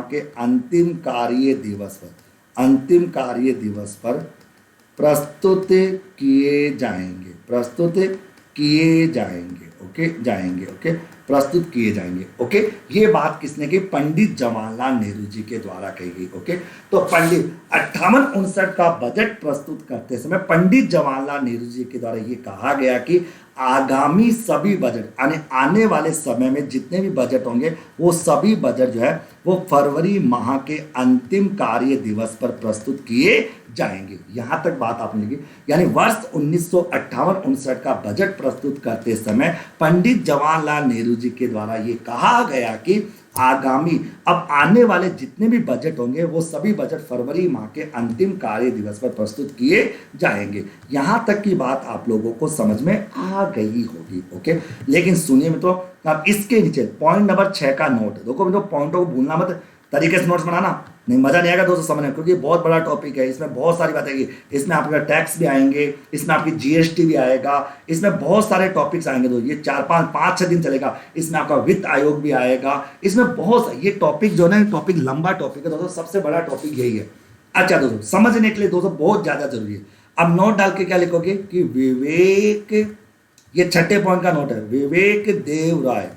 के अंतिम कार्य दिवस पर प्रस्तुत किए जाएंगे, प्रस्तुत किए जाएंगे। ओके, ये बात किसने की? पंडित जवाहरलाल नेहरू जी के द्वारा कही गई। ओके, तो पंडित 58-59 का बजट प्रस्तुत करते समय पंडित जवाहरलाल नेहरू जी के द्वारा ये कहा गया कि आगामी सभी बजट, यानी आने वाले समय में जितने भी बजट होंगे वो सभी बजट जो है वो फरवरी माह के अंतिम कार्य दिवस पर प्रस्तुत किए जाएंगे। यहां तक बात आपने लिखी, यानी वर्ष 1958-59 का बजट प्रस्तुत करते समय पंडित जवाहरलाल नेहरू जी के द्वारा ये कहा गया कि आगामी, अब आने वाले जितने भी बजट होंगे वो सभी बजट फरवरी माह के अंतिम कार्य दिवस पर प्रस्तुत किए जाएंगे। यहां तक की बात आप लोगों को समझ में आ गई होगी। ओके, लेकिन सुनिए मित्रों, अब इसके नीचे पॉइंट नंबर 6 का नोट, देखो मित्रों पॉइंटों को भूलना मत, तरीके से नोट्स बनाना, नहीं मजा नहीं आएगा दोस्तों समझने, क्योंकि बहुत बड़ा टॉपिक है, इसमें बहुत सारी बातें आएगी, इसमें आपका टैक्स भी आएंगे, इसमें आपकी जीएसटी भी आएगा, इसमें बहुत सारे टॉपिक्स आएंगे दोस्तों। ये 4-5-6 दिन चलेगा। इसमें आपका वित्त आयोग भी आएगा, इसमें बहुत, ये टॉपिक जो है टॉपिक लंबा टॉपिक है दोस्तों, सबसे बड़ा टॉपिक यही है। अच्छा दोस्तों, समझने के लिए दोस्तों बहुत ज्यादा जरूरी है। अब नोट डाल के क्या लिखोगे कि विवेक, ये 6ठे पॉइंट का नोट है, विवेक देवराय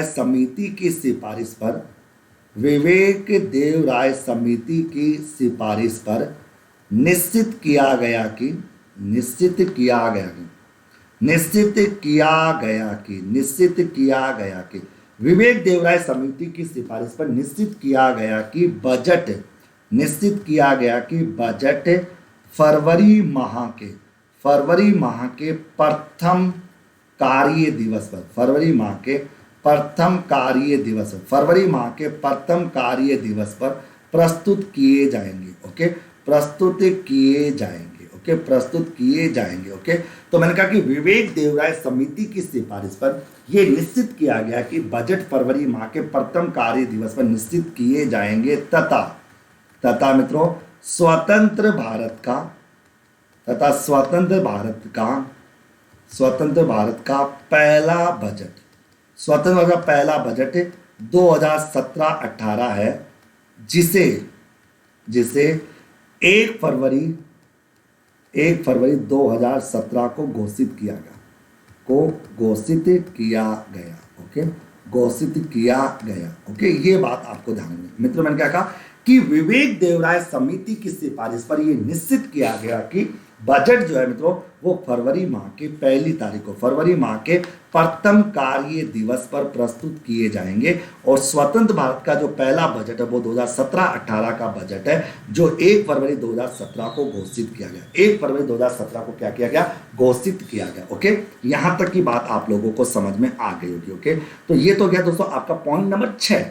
समिति की सिफारिश पर निश्चित किया गया कि विवेक देवराय समिति की सिफारिश पर निश्चित किया गया कि बजट फरवरी माह के प्रथम कार्य दिवस पर, फरवरी माह के प्रथम कार्य दिवस पर प्रस्तुत किए जाएंगे। ओके, प्रस्तुत किए जाएंगे। ओके, तो मैंने कहा कि विवेक देवराय समिति की सिफारिश पर यह निश्चित किया गया कि बजट फरवरी माह के प्रथम कार्य दिवस पर निश्चित किए जाएंगे तथा मित्रों स्वतंत्र भारत का पहला बजट 2017-18 है, जिसे 1 फरवरी 2017 को घोषित किया गया। ओके, ये बात आपको ध्यान में। मित्रों मैंने क्या कहा कि विवेक देवराय समिति की सिफारिश पर यह निश्चित किया गया कि बजट जो है मित्रों वो फरवरी माह के पहली तारीख को, फरवरी माह के प्रथम कार्य दिवस पर प्रस्तुत किए जाएंगे। और स्वतंत्र भारत का जो पहला बजट है वो 2017-18 का बजट है, जो 1 फरवरी 2017 को घोषित किया गया। 1 फरवरी 2017 को क्या किया गया? घोषित किया गया। ओके, यहां तक की बात आप लोगों को समझ में आ गई होगी। ओके, तो ये तो गया दोस्तों आपका पॉइंट नंबर 6।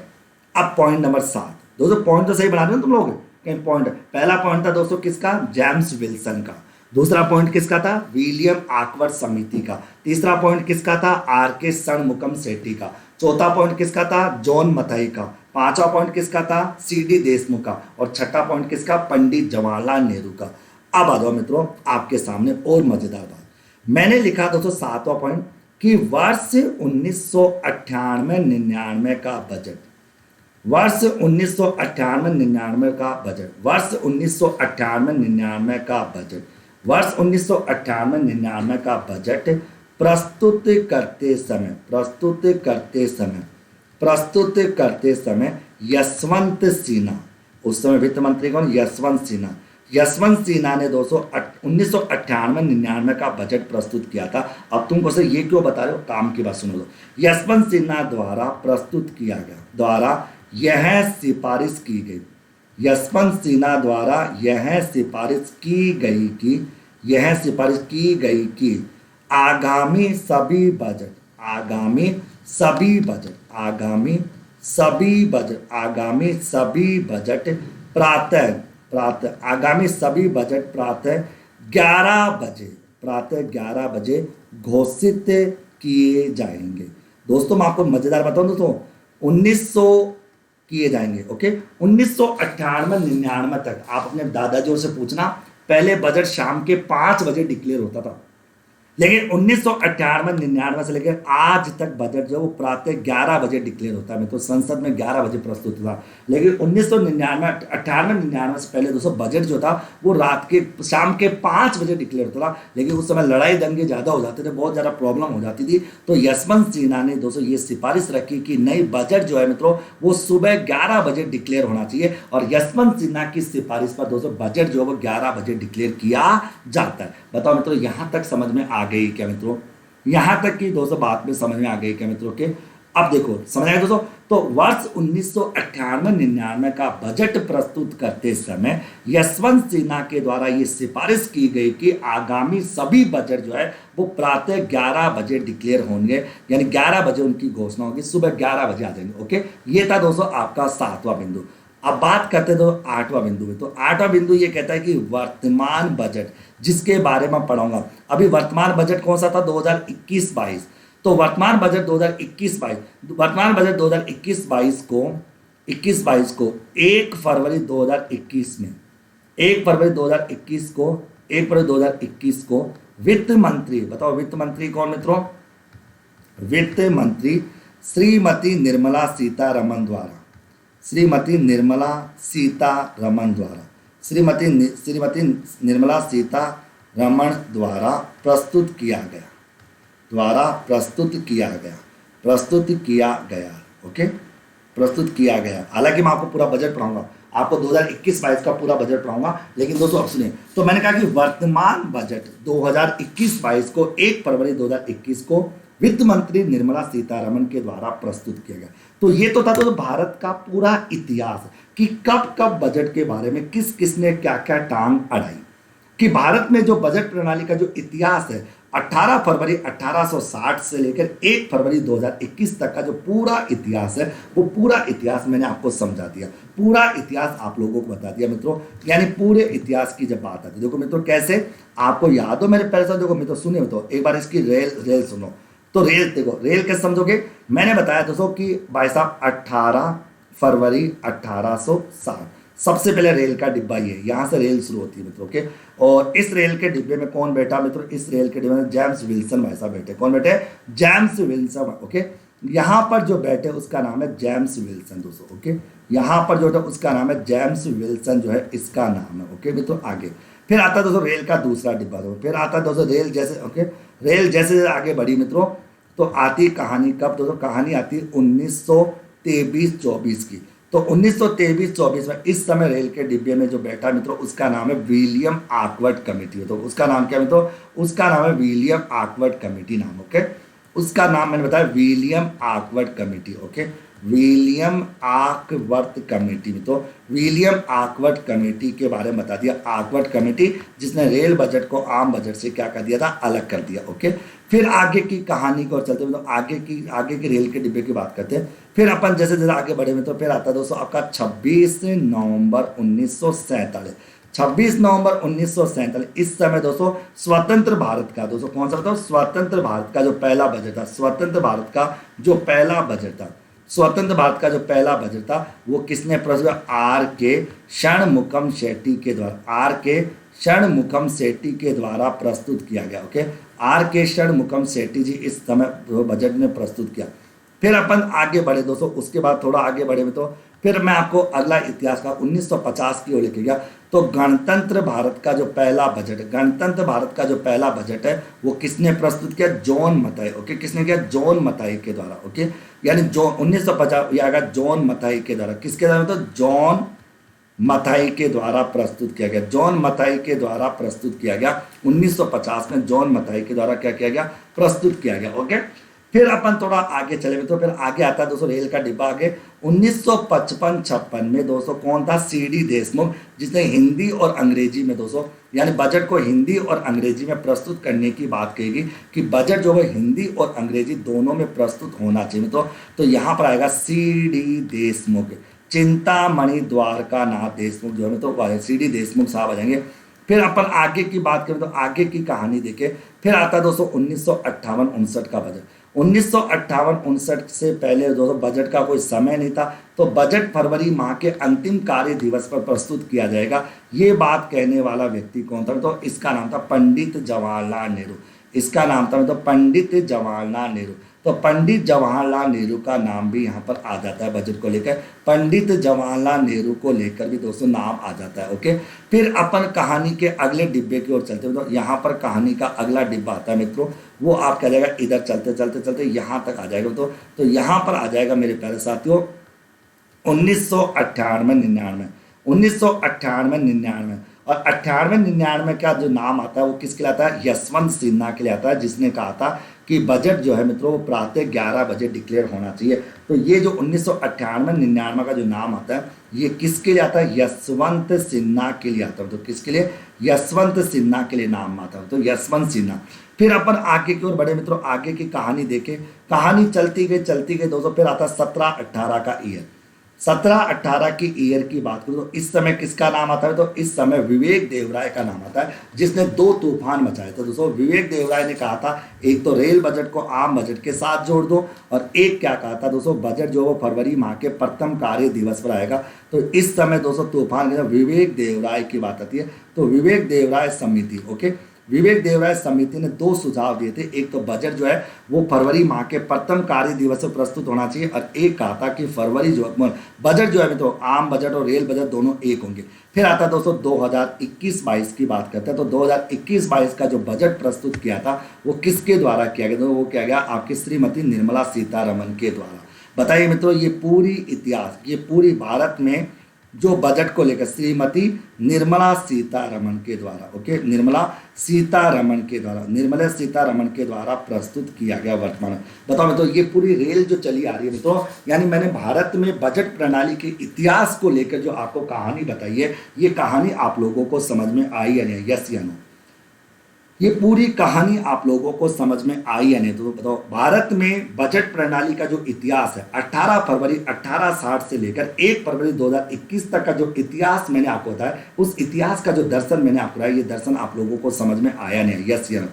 अब पॉइंट नंबर 7। दोस्तों पॉइंट तो सही बना रहे हो तुम लोग? कहीं पॉइंट, पहला पॉइंट था दोस्तों किसका? जेम्स विल्सन का। दूसरा पॉइंट किसका था? विलियम आकवर्थ समिति का। तीसरा पॉइंट किसका था? आर.के. षणमुगम सेठी का। चौथा पॉइंट किसका था? जॉन मथाई का। पांचवा पॉइंट किसका था? सी.डी. देशमुख का। और छठा पॉइंट किसका? पंडित जवाहरलाल नेहरू का। अब आ जाओ मित्रों आपके सामने और मजेदार बात। मैंने लिखा दोस्तों 7वां पॉइंट कि वर्ष 1998-99 का बजट, वर्ष 1998-99 का बजट, वर्ष 1998-99 का बजट, वर्ष 1998-99 का बजट प्रस्तुत करते समय यशवंत सिन्हा, उस समय वित्त मंत्री कौन? यशवंत सिन्हा। यशवंत सिन्हा ने 1998-99 का बजट प्रस्तुत किया था। अब तुम क्वेश्चन ये क्यों बता रहे हो? काम की बात सुनो लो। यशवंत सिन्हा द्वारा प्रस्तुत किया गया, द्वारा यह सिफारिश की गई, यशवंत सिन्हा द्वारा यह सिफारिश की गई कि आगामी सभी बजट, आगामी सभी बजट प्रातः 11 बजे घोषित किए जाएंगे। दोस्तों मैं आपको मजेदार बताऊं दोस्तों, 1900 किए जाएंगे। ओके, 1998-99 तक आप अपने दादाजी से पूछना, पहले बजट शाम के 5 बजे डिक्लेयर होता था, लेकिन 1998-99 से लेकर आज तक बजट जो वो प्रातः 11 बजे डिक्लेयर होता है। तो संसद में 11 बजे प्रस्तुत हुआ, लेकिन 1998-99 से पहले दोस्तों बजट जो था वो रात के शाम के 5 बजे डिक्लेयर होता था। लेकिन उस समय लड़ाई दंगे ज़्यादा हो जाते थे, बहुत ज़्यादा प्रॉब्लम हो जाती थी। तो यशवंत सिन्हा ने दोस्तों ये सिफारिश रखी कि नई बजट जो है मित्रों वो सुबह 11 बजे डिक्लेयर होना चाहिए। और यशवंत सिन्हा की सिफारिश पर दोस्तों बजट जो है वो 11 बजे डिक्लेयर किया जाता है। बताओ मित्रों यहाँ तक समझ में आ गई क्या मित्रों? यहां तक की दोस्तों बात में समझ में आ गई क्या मित्रों के? अब देखो समझ आया दोस्तों। तो वर्ष 1998-99 का बजट प्रस्तुत करते समय यशवंत सिन्हा के द्वारा ये सिफारिश की गई कि आगामी सभी बजट जो है वो प्रातः 11 बजे डिक्लेयर होंगे, यानी 11 बजे उनकी घोषणा होगी, सुबह 11 बजे आ जाएंगे। ओके, ये था दोस्तों आपका 7वां बिंदु। अब बात करते तो 8वां बिंदु में। तो 8वां बिंदु ये कहता है कि वर्तमान बजट, जिसके बारे में पढ़ाऊंगा अभी, वर्तमान बजट कौन सा था? 2021-22। तो वर्तमान बजट 2021-22, वर्तमान बजट 2021-22 को 1 फरवरी 2021 में, 1 फरवरी 2021 को वित्त मंत्री, बताओ वित्त मंत्री कौन मित्रों? वित्त मंत्री श्रीमती निर्मला सीतारमण द्वारा, श्रीमती निर्मला सीतारमण द्वारा प्रस्तुत किया गया। ओके, प्रस्तुत किया गया। हालांकि मैं आपको पूरा बजट पढ़ाऊंगा, आपको 2021-22 का पूरा बजट पढ़ाऊंगा, लेकिन दोस्तों अब सुनिए। तो मैंने कहा कि वर्तमान बजट 2021-22 को 1 फरवरी 2021 को वित्त मंत्री निर्मला सीतारमण के द्वारा प्रस्तुत किया गया। तो ये तो था तो भारत का पूरा इतिहास कि कब कब बजट के बारे में किस किसने क्या क्या टांग अड़ाई, कि भारत में जो बजट प्रणाली का जो इतिहास है 18 फरवरी 1860 से लेकर 1 फरवरी 2021 तक का जो पूरा इतिहास है, वो पूरा इतिहास मैंने आपको समझा दिया, पूरा इतिहास आप लोगों को बता दिया मित्रों। यानी पूरे इतिहास की जब बात आती है, देखो मित्रों कैसे आपको याद हो मेरे पहले से, देखो मित्रों सुनिए मित्रों एक बार इसकी रेल सुनो। तो रेल देखो, रेल कैसे समझोगे? मैंने बताया दोस्तों कि भाई साहब 18 फरवरी 1860 सबसे पहले रेल का डिब्बा ये, यहाँ से रेल शुरू होती है मित्रों के। और इस रेल के डिब्बे में कौन बैठा मित्रों? इस रेल के डिब्बे में जेम्स विल्सन भाई साहब बैठे। कौन बैठे? James Wilson. ओके, यहाँ पर जो बैठे उसका नाम है जेम्स विल्सन दोस्तों। ओके, यहाँ पर जो है उसका नाम है जेम्स विल्सन, जो है इसका नाम है। ओके मित्रों, आगे फिर आता है दोस्तों रेल का दूसरा डिब्बा। फिर आता है दोस्तों रेल जैसे, ओके रेल जैसे आगे बढ़ी मित्रों तो आती कहानी कब दोस्तों? कहानी आती है 1923-24 की। तो 1923-24 में इस समय रेल के डिब्बे में जो बैठा मित्रों उसका नाम है विलियम आकवर्ड कमेटी। तो उसका नाम क्या मित्रों, उसका नाम है विलियम आकवर्ड कमेटी नाम। ओके, उसका नाम मैंने बताया William Acworth committee. Okay, William Acworth committee. तो विलियम आकवर्थ कमेटी के बारे में बता दिया। आकवर्थ कमेटी जिसने रेल बजट को आम बजट से क्या कर दिया था, अलग कर दिया। ओके, फिर आगे की कहानी को चलते हैं, मतलब आगे की रेल के डिब्बे की बात करते हैं। फिर अपन जैसे जैसे आगे बढ़े में तो फिर आता है दोस्तों आपका 26 नवंबर 1947। 26 नवंबर 1947 इस समय दोस्तों स्वतंत्र भारत का, दोस्तों कौन सा बताओ, स्वतंत्र भारत का जो पहला बजट था, स्वतंत्र भारत का जो पहला बजट था, स्वतंत्र भारत का जो पहला बजट था वो किसने प्रस्तुत, आर के षणमुखम शेट्टी के द्वारा, आर के षणमुखम शेट्टी के द्वारा प्रस्तुत किया गया। Okay, are K Shanmukham Shetty जी इस समय बजट में प्रस्तुत किया। फिर अपन आगे बढ़े दोस्तों, उसके बाद थोड़ा आगे बढ़े में तो फिर मैं आपको अगला इतिहास का 1950 की ओर लेके गया। तो गणतंत्र भारत का जो पहला बजट, गणतंत्र भारत का जो पहला बजट है वो किसने प्रस्तुत किया, जॉन मथाई। ओके, किसने किया, जॉन मथाई के द्वारा। ओके, यानी जो 1950 ये आएगा जॉन मथाई के द्वारा, किसके द्वारा, तो जॉन मथाई के द्वारा प्रस्तुत किया गया, जॉन मथाई के द्वारा प्रस्तुत किया गया। 1950 में जॉन मथाई के द्वारा क्या किया गया, प्रस्तुत किया गया। ओके, फिर अपन थोड़ा आगे चले तो फिर आगे आता है दोस्तों रेल का डिब्बा आगे 1955-56 में दोस्तों कौन था, सीडी देशमुख, जिसने हिंदी और अंग्रेजी में दोस्तों यानी बजट को हिंदी और अंग्रेजी में प्रस्तुत करने की बात कहेगी कि बजट जो है हिंदी और अंग्रेजी दोनों में प्रस्तुत होना चाहिए। तो यहाँ पर आएगा सीडी देशमुख, चिंतामणि द्वारका नाथ देशमुख जो है तो सीडी देशमुख साहब आ जाएंगे। फिर अपन आगे की बात करें तो आगे की कहानी देखें, फिर आता है दोस्तों 1958-59 का बजट। 1958-59 से पहले दोस्तों बजट का कोई समय नहीं था, तो बजट फरवरी माह के अंतिम कार्य दिवस पर प्रस्तुत किया जाएगा। ये बात कहने वाला व्यक्ति कौन था, तो इसका नाम था पंडित जवाहरलाल नेहरू। इसका नाम था तो पंडित जवाहरलाल नेहरू। तो पंडित जवाहरलाल नेहरू का नाम भी यहाँ पर आ जाता है बजट को लेकर, पंडित जवाहरलाल नेहरू को लेकर भी दोस्तों नाम आ जाता है। ओके, फिर अपन कहानी के अगले डिब्बे की ओर चलते हैं। तो यहाँ पर कहानी का अगला डिब्बा आता है मित्रों, वो आप कह जाएगा इधर चलते चलते चलते यहाँ तक आ जाएगा। तो यहाँ पर आ जाएगा मेरे प्यारे साथियों 1998-99, 1998-99 और 98-99 का जो नाम आता है वो किसके लिए आता है, यशवंत सिन्हा के लिए आता है, जिसने कहा था कि बजट जो है मित्रों वो प्रातः 11 बजे डिक्लेयर होना चाहिए। तो ये जो 1998-99 का जो नाम आता है ये किसके लिए आता है, यशवंत सिन्हा के लिए आता है। तो किसके लिए, यशवंत सिन्हा के लिए नाम आता है, तो यशवंत सिन्हा। फिर अपन आगे की ओर बड़े मित्रों, आगे की कहानी देखें, कहानी चलती गई दोस्तों। फिर आता है 17-18 का ईयर, 17-18 की ईयर की बात करूं तो इस समय किसका नाम आता है, तो इस समय विवेक देवराय का नाम आता है, जिसने 2 तूफान मचाए थे दोस्तों। विवेक देवराय ने कहा था एक तो रेल बजट को आम बजट के साथ जोड़ दो, और एक क्या कहा था दोस्तों, बजट जो वो फरवरी माह के प्रथम कार्य दिवस पर आएगा। तो इस समय दोस्तों तूफान के विवेक देवराय की बात आती है, तो विवेक देवराय समिति। ओके, विवेक देवराय समिति ने 2 सुझाव दिए थे, एक तो बजट जो है वो फरवरी माह के प्रथम कार्य दिवस से प्रस्तुत होना चाहिए, और एक कहा था कि फरवरी जो बजट जो है तो आम बजट और रेल बजट दोनों एक होंगे। फिर आता है दोस्तों 2021-22 की बात करते हैं। तो 2021-22 का जो बजट प्रस्तुत किया था वो किसके द्वारा किया गया, तो वो किया गया आपकी श्रीमती निर्मला सीतारमण के द्वारा। बताइए मित्रों, ये पूरी इतिहास, ये पूरी भारत में जो बजट को लेकर श्रीमती निर्मला सीतारमण के द्वारा, ओके, निर्मला सीतारमण के द्वारा, निर्मला सीतारमण के द्वारा प्रस्तुत किया गया वर्तमान में। बताओ तो ये पूरी रेल जो चली आ रही है तो यानी मैंने भारत में बजट प्रणाली के इतिहास को लेकर जो आपको कहानी बताई है, ये कहानी आप लोगों को समझ में आई या नहीं, यस या नो, ये पूरी कहानी आप लोगों को समझ में आई या नहीं। तो बताओ भारत में बजट प्रणाली का जो इतिहास है 18 फरवरी 1860 से लेकर 1 फरवरी 2021 तक का जो इतिहास मैंने आपको बताया, उस इतिहास का जो दर्शन मैंने आपको बताया, ये दर्शन आप लोगों को समझ में आया नहीं, यस या नो।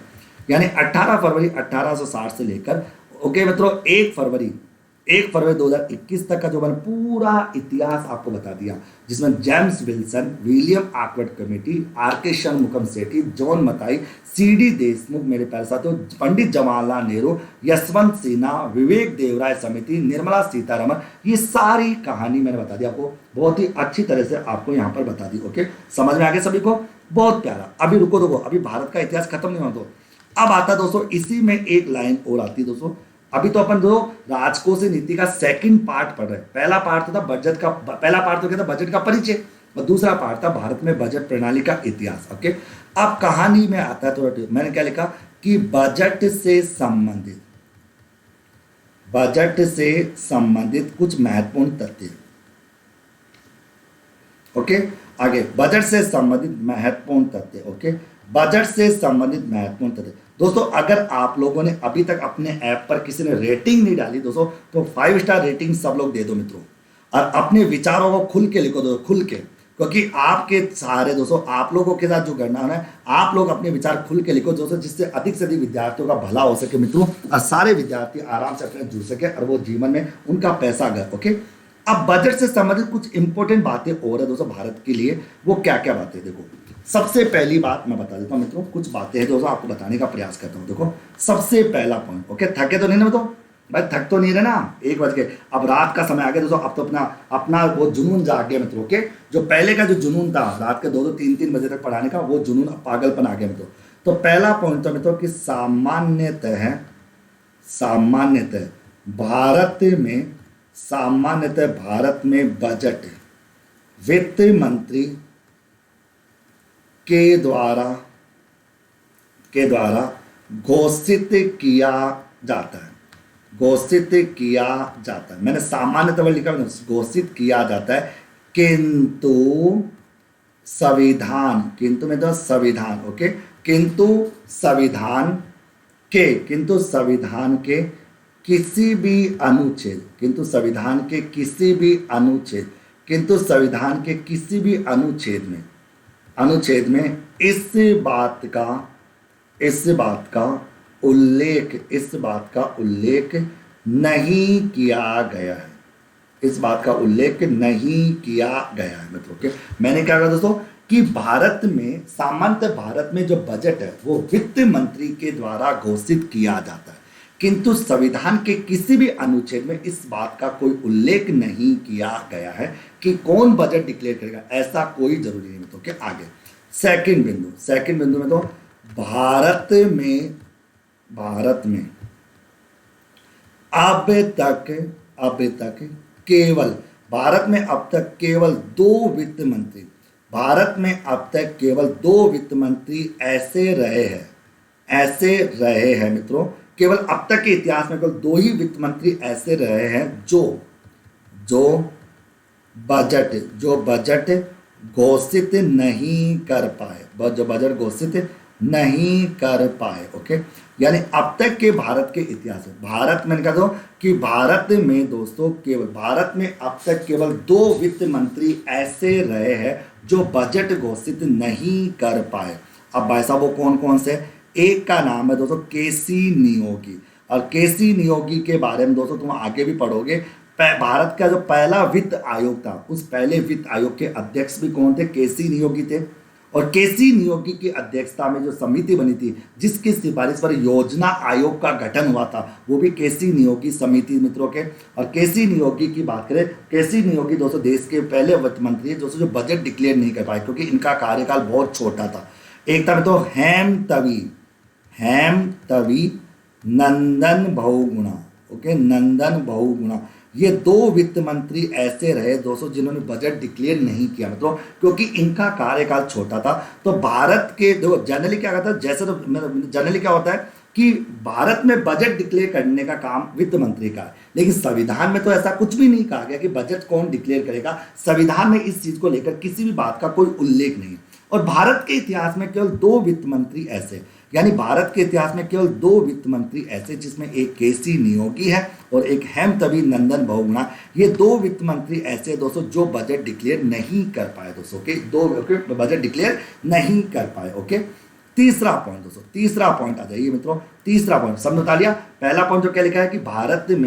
यानी 18 फरवरी 1860 से लेकर ओके मित्रों 1 फरवरी 2021 तक का जो मैंने पूरा इतिहास आपको बता दिया, जिसमें James Wilson, William Acworth committee, R K Shanmukham Sethi, John Mathai, C D Deshmukh, मेरे प्यारे साथियों, पंडित जवाहरलाल नेहरू, यशवंत सिन्हा, विवेक देवराय समिति, निर्मला सीतारमण, ये सारी कहानी मैंने बता दी आपको, बहुत ही अच्छी तरह से आपको यहाँ पर बता दी। ओके, समझ में आ गया सभी को, बहुत प्यारा। अभी रुको, अभी भारत का इतिहास खत्म नहीं हुआ। तो अब आता दोस्तों इसी में एक लाइन और आती है दोस्तों, अभी तो अपन जो राजकोषीय नीति का सेकंड पार्ट पढ़ रहे हैं। पहला पार्ट तो था बजट का, पहला पार्ट तो क्या था, बजट का परिचय, और दूसरा पार्ट था भारत में बजट प्रणाली का इतिहास। ओके, अब कहानी में आता है थोड़ा, मैंने क्या लिखा कि बजट से संबंधित कुछ महत्वपूर्ण तथ्य। ओके, आगे बजट से संबंधित महत्वपूर्ण तथ्य। ओके, बजट से संबंधित महत्वपूर्ण तथ्य। दोस्तों अगर आप लोगों ने अभी तक अपने ऐप पर किसी ने रेटिंग नहीं डाली दोस्तों, तो 5 स्टार रेटिंग सब लोग दे दो मित्रों, और अपने विचारों को खुल के लिखो दोस्तों, खुल के, क्योंकि आपके सहारे दोस्तों आप लोगों के साथ जो करना है, आप लोग अपने विचार खुल के लिखो दोस्तों, जिससे अधिक से अधिक विद्यार्थियों का भला हो सके मित्रों, और सारे विद्यार्थी आराम से अपने जुड़ सके और वो जीवन में उनका पैसा गए। ओके, अब बजट से संबंधित कुछ इंपॉर्टेंट बातें और है दोस्तों भारत के लिए, वो क्या क्या बातें, देखो सबसे पहली बात मैं बता देता हूँ मित्रों, कुछ बातें हैं दोस्तों आपको बताने का प्रयास करता हूँ। देखो सबसे पहला पॉइंट, ओके थके तो नहीं ना मित्रों, भाई थक तो नहीं रहे ना, 1 बज गए, अब रात का समय आ गया दोस्तों, अब तो अपना वो जुनून जाग गया मित्रों। ओके, जो पहले का जो जुनून था रात के 2-2 3-3 बजे तक पढ़ाने का, वो जुनून अब पागलपन आ गया मित्रों। तो पहला पॉइंट तो मित्रों कि सामान्यतः भारत में बजट वित्त मंत्री के द्वारा घोषित किया जाता है, मैंने सामान्यतः वर्ड लिखा, घोषित किया जाता है, किंतु में तो संविधान, ओके, किंतु संविधान के किसी भी अनुच्छेद में इस बात का उल्लेख नहीं किया गया है, मतलब ओके। मैंने क्या कहा दोस्तों कि सामान्यतः भारत में जो बजट है वो वित्त मंत्री के द्वारा घोषित किया जाता है, किंतु संविधान के किसी भी अनुच्छेद में इस बात का कोई उल्लेख नहीं किया गया है कि कौन बजट डिक्लेयर करेगा, ऐसा कोई जरूरी नहीं। तो क्या आगे सेकंड बिंदु में तो भारत में अब तक केवल दो वित्त मंत्री ऐसे रहे हैं मित्रों, केवल अब तक के इतिहास में केवल 2 ही वित्त मंत्री ऐसे रहे हैं जो बजट घोषित नहीं कर पाए, ओके। यानी अब तक के भारत के इतिहास में, मैंने कहा था कि भारत में अब तक केवल 2 वित्त मंत्री ऐसे रहे हैं जो बजट घोषित नहीं कर पाए। अब भाई साहब वो कौन कौन से, एक का नाम है दोस्तों केसी नियोगी, और केसी नियोगी के बारे में दोस्तों तुम आगे भी पढ़ोगे। भारत का जो पहला वित्त आयोग था, उस पहले वित्त आयोग के अध्यक्ष भी कौन थे, केसी नियोगी थे। और केसी नियोगी की अध्यक्षता में जो समिति बनी थी, जिसकी सिफारिश पर योजना आयोग का गठन हुआ था, वो भी केसी नियोगी समिति मित्रों के। और केसी नियोगी की बात करें, केसी नियोगी दोस्तों देश के पहले वित्त मंत्री है दोस्तों जो बजट डिक्लेयर नहीं कर पाए, क्योंकि इनका कार्यकाल बहुत छोटा था। एक था तो हेमतवी नंदन बहुगुणा, ओके, नंदन बहुगुणा। ये 2 वित्त मंत्री ऐसे रहे दोस्तों जिन्होंने बजट डिक्लेयर नहीं किया, मतलब क्योंकि इनका कार्यकाल छोटा था। तो भारत के जनरली क्या होता है, जैसे तो जनरली क्या होता है कि भारत में बजट डिक्लेयर करने का काम वित्त मंत्री का है, लेकिन संविधान में तो ऐसा कुछ भी नहीं कहा गया कि बजट कौन डिक्लेयर करेगा। संविधान में इस चीज को लेकर किसी भी बात का कोई उल्लेख नहीं। और भारत के इतिहास में केवल 2 वित्त मंत्री ऐसे, यानी भारत के इतिहास में केवल 2 वित्त मंत्री ऐसे, जिसमें एक केसी नियोगी है और एक हेमतवी नंदन बहुगुणा। ये 2 वित्त मंत्री ऐसे दोस्तों जो बजट डिक्लेयर नहीं कर पाए दोस्तों के, 2 बजट डिक्लेयर नहीं कर पाए, ओके। तीसरा पॉइंट दोस्तों, तीसरा पॉइंट आ जाइए मित्रों, तीसरा पॉइंट समझ बता लिया। पहला पॉइंट जो क्या लिखा है कि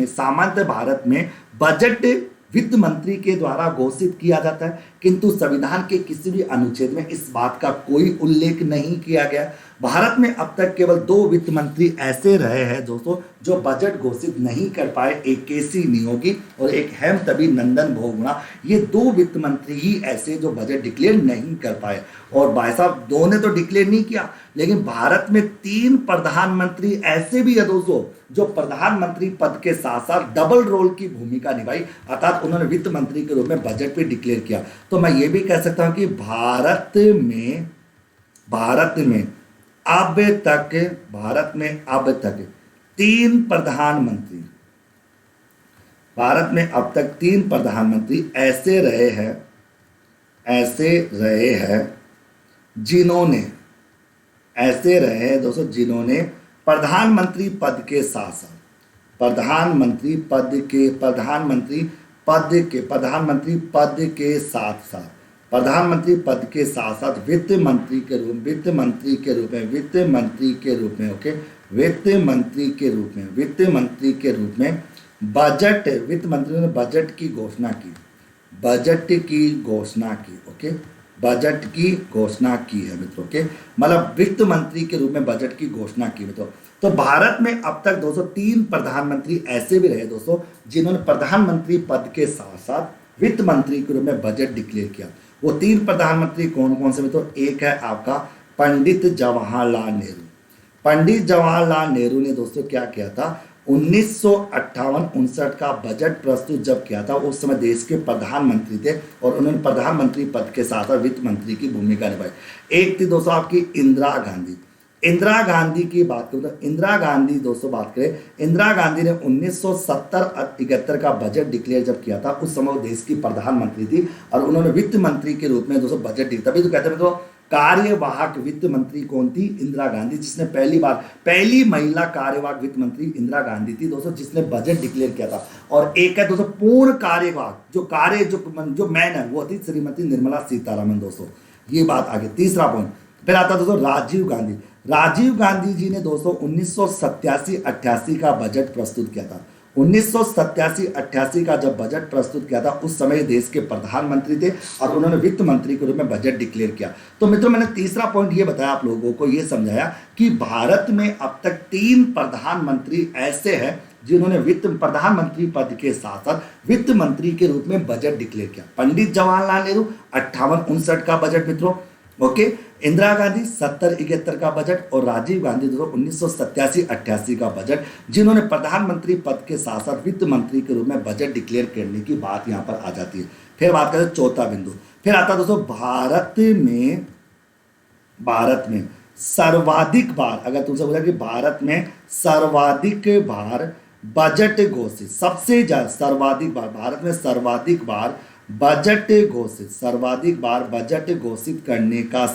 सामान्यतः भारत में बजट वित्त मंत्री के द्वारा घोषित किया जाता है, किंतु संविधान के किसी भी अनुच्छेद में इस बात का कोई उल्लेख नहीं किया गया। भारत में अब तक केवल 2 वित्त मंत्री ऐसे रहे हैं दोस्तों जो बजट घोषित नहीं कर पाए, एक केसी नियोगी और एक हेमंतबी नंदन बहुगुणा। ये 2 वित्त मंत्री ही ऐसे जो बजट डिक्लेयर नहीं कर पाए। और भाई साहब, 2 ने तो डिक्लेयर नहीं किया, लेकिन भारत में 3 प्रधानमंत्री ऐसे भी है दोस्तों जो प्रधानमंत्री पद के साथ साथ डबल रोल की भूमिका निभाई, अर्थात उन्होंने वित्त मंत्री के रूप में बजट भी डिक्लेयर किया। तो मैं ये भी कह सकता हूं कि भारत में अब तक 3 प्रधानमंत्री, भारत में अब तक 3 प्रधानमंत्री ऐसे रहे हैं जिन्होंने जिन्होंने प्रधानमंत्री पद के साथ साथ वित्त मंत्री के रूप में वित्त मंत्री ने बजट की घोषणा की, बजट की घोषणा की है मित्रों के, मतलब वित्त मंत्री के रूप में बजट की घोषणा की मित्रों। तो भारत में अब तक दोस्तों 3 प्रधानमंत्री ऐसे भी रहे दोस्तों जिन्होंने प्रधानमंत्री पद के साथ साथ वित्त मंत्री के रूप में बजट डिक्लेयर किया। वो 3 प्रधानमंत्री कौन कौन से मित्रों? एक है आपका पंडित जवाहरलाल नेहरू। पंडित जवाहरलाल नेहरू ने दोस्तों क्या किया था, 1958-59 का बजट प्रस्तुत जब किया था, उस समय देश के प्रधानमंत्री थे और उन्होंने प्रधानमंत्री पद के साथ वित्त मंत्री की भूमिका निभाई। एक थी दोस्तों आपकी इंदिरा गांधी। इंदिरा गांधी की बात करूँ तो इंदिरा गांधी दोस्तों बात करें, इंदिरा गांधी ने 1970-71 का बजट डिक्लेयर जब किया था, उस समय वो देश की प्रधानमंत्री थी और उन्होंने वित्त मंत्री के रूप में दोस्तों बजट दिया। तभी तो कहते हैं तो कार्यवाहक वित्त मंत्री कौन थी? इंदिरा गांधी, जिसने पहली महिला कार्यवाहक वित्त मंत्री इंदिरा गांधी थी दोस्तों, जिसने बजट डिक्लेयर किया था। और एक है दोस्तों पूर्ण कार्यवाहक, जो मैन है वो थी श्रीमती निर्मला सीतारमण दोस्तों। ये बात आगे, तीसरा पॉइंट। फिर आता दोस्तों राजीव गांधी। राजीव गांधी जी ने दोस्तों 1987-88 का बजट प्रस्तुत किया था। 1987-88 का जब बजट प्रस्तुत किया था, उस समय देश के प्रधानमंत्री थे और उन्होंने वित्त मंत्री के रूप में बजट डिक्लेयर किया। तो मित्रों, मैंने तीसरा पॉइंट ये बताया आप लोगों को, ये समझाया कि भारत में अब तक 3 प्रधानमंत्री ऐसे हैं जिन्होंने प्रधानमंत्री पद के साथ साथ वित्त मंत्री के रूप में बजट डिक्लेयर किया। पंडित जवाहरलाल नेहरू 58-59 का बजट मित्रों, ओके, इंदिरा गांधी 70-71 का बजट और राजीव गांधी 1987-88 का बजट, जिन्होंने प्रधानमंत्री पद के साथ साथ वित्त मंत्री के रूप में बजट डिक्लेयर करने की बात यहां पर आ जाती है। फिर बात करें चौथा बिंदु, फिर आता दोस्तों भारत में सर्वाधिक बार, अगर तुमसे बोला कि भारत में सर्वाधिक बार बजट घोषित, सबसे ज्यादा सर्वाधिक बार भारत में सर्वाधिक बार बजट घोषित करने का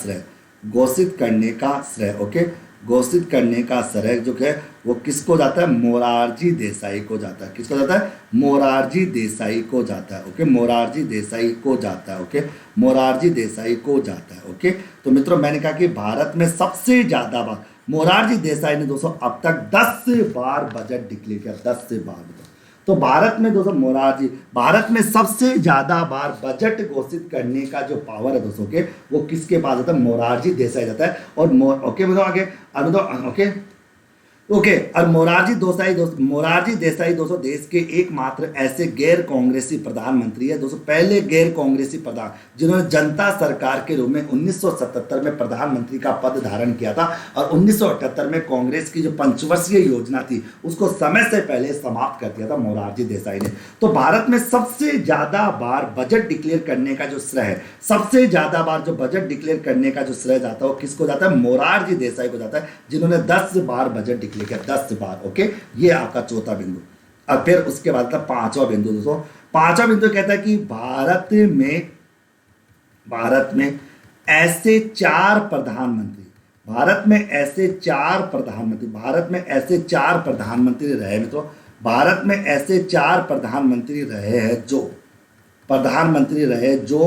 श्रेय जो है वो किसको जाता है? मोरारजी देसाई को जाता है। किसको जाता है? मोरारजी देसाई को जाता है। ओके, मोरारजी देसाई को जाता है। ओके, मोरारजी देसाई को जाता है। ओके, तो मित्रों मैंने कहा कि भारत में सबसे ज्यादा बार मोरारजी देसाई ने दोस्तों अब तक 10 बार बजट डिक्लेयर किया, 10 बार। तो भारत में दोस्तों भारत में सबसे ज्यादा बार बजट घोषित करने का जो पावर है दोस्तों के, वो किसके पास आता है? मोरारजी देसाई जाता है। और ओके बताओ आगे, और मोरारजी देसाई दोस्तों देश के एकमात्र ऐसे गैर कांग्रेसी प्रधानमंत्री है दोस्तों, पहले गैर कांग्रेसी प्रधान जिन्होंने जनता सरकार के रूप में 1977 में प्रधानमंत्री का पद धारण किया था और 1978 में कांग्रेस की जो पंचवर्षीय योजना थी उसको समय से पहले समाप्त कर दिया था मोरारजी देसाई ने। तो भारत में सबसे ज्यादा बार बजट डिक्लेयर करने का जो श्रेय है, सबसे ज्यादा बार जो बजट डिक्लेयर करने का जो श्रेय जाता है वो किसको जाता है? मोरारजी देसाई को जाता है, जिन्होंने 10 बार बजट डिक्लेयर किया, 10 बार। ओके, ये आपका चौथा बिंदु। अब फिर उसके बाद का 5वां बिंदु दोस्तों, 5वां बिंदु कहता है कि भारत में ऐसे 4 प्रधानमंत्री रहे मित्रों, भारत में ऐसे 4 प्रधानमंत्री रहे हैं जो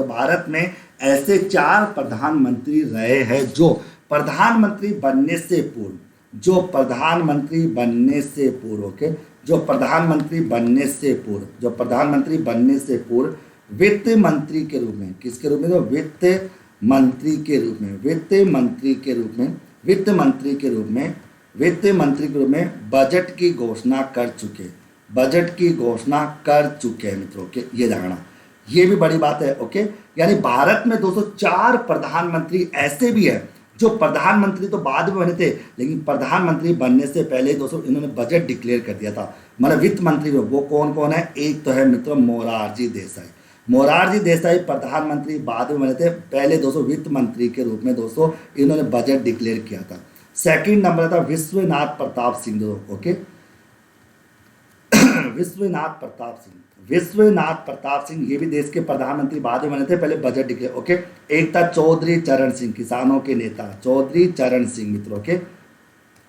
भारत में ऐसे 4 प्रधानमंत्री रहे हैं जो प्रधानमंत्री बनने से पूर्व वित्त मंत्री के रूप में, किसके रूप में? तो वित्त मंत्री के रूप में, वित्त मंत्री के रूप में, वित्त मंत्री के रूप में, वित्त मंत्री के रूप में बजट की घोषणा कर चुके, बजट की घोषणा कर चुके हैं मित्रों के, ये जानना, ये भी बड़ी बात है। ओके, यानी भारत में दोस्तों 4 प्रधानमंत्री ऐसे भी हैं जो प्रधानमंत्री तो बाद में बने थे, लेकिन प्रधानमंत्री बनने से पहले दोस्तों इन्होंने बजट डिक्लेयर कर दिया था, मतलब वित्त मंत्री में। वो कौन कौन है? एक तो है मित्रों मोरारजी देसाई, मोरारजी देसाई प्रधानमंत्री बाद में बने थे, पहले दोस्तों वित्त मंत्री के रूप में दोस्तों इन्होंने बजट डिक्लेयर किया था। सेकंड नंबर था विश्वनाथ प्रताप सिंह दोस्तों। ओके, विश्वनाथ प्रताप सिंह, विश्वनाथ प्रताप सिंह ये भी देश के प्रधानमंत्री बाद में बने थे, पहले बजट डिक्लेयर। ओके, एक था चौधरी चरण सिंह, किसानों के नेता चौधरी चरण सिंह मित्रों के,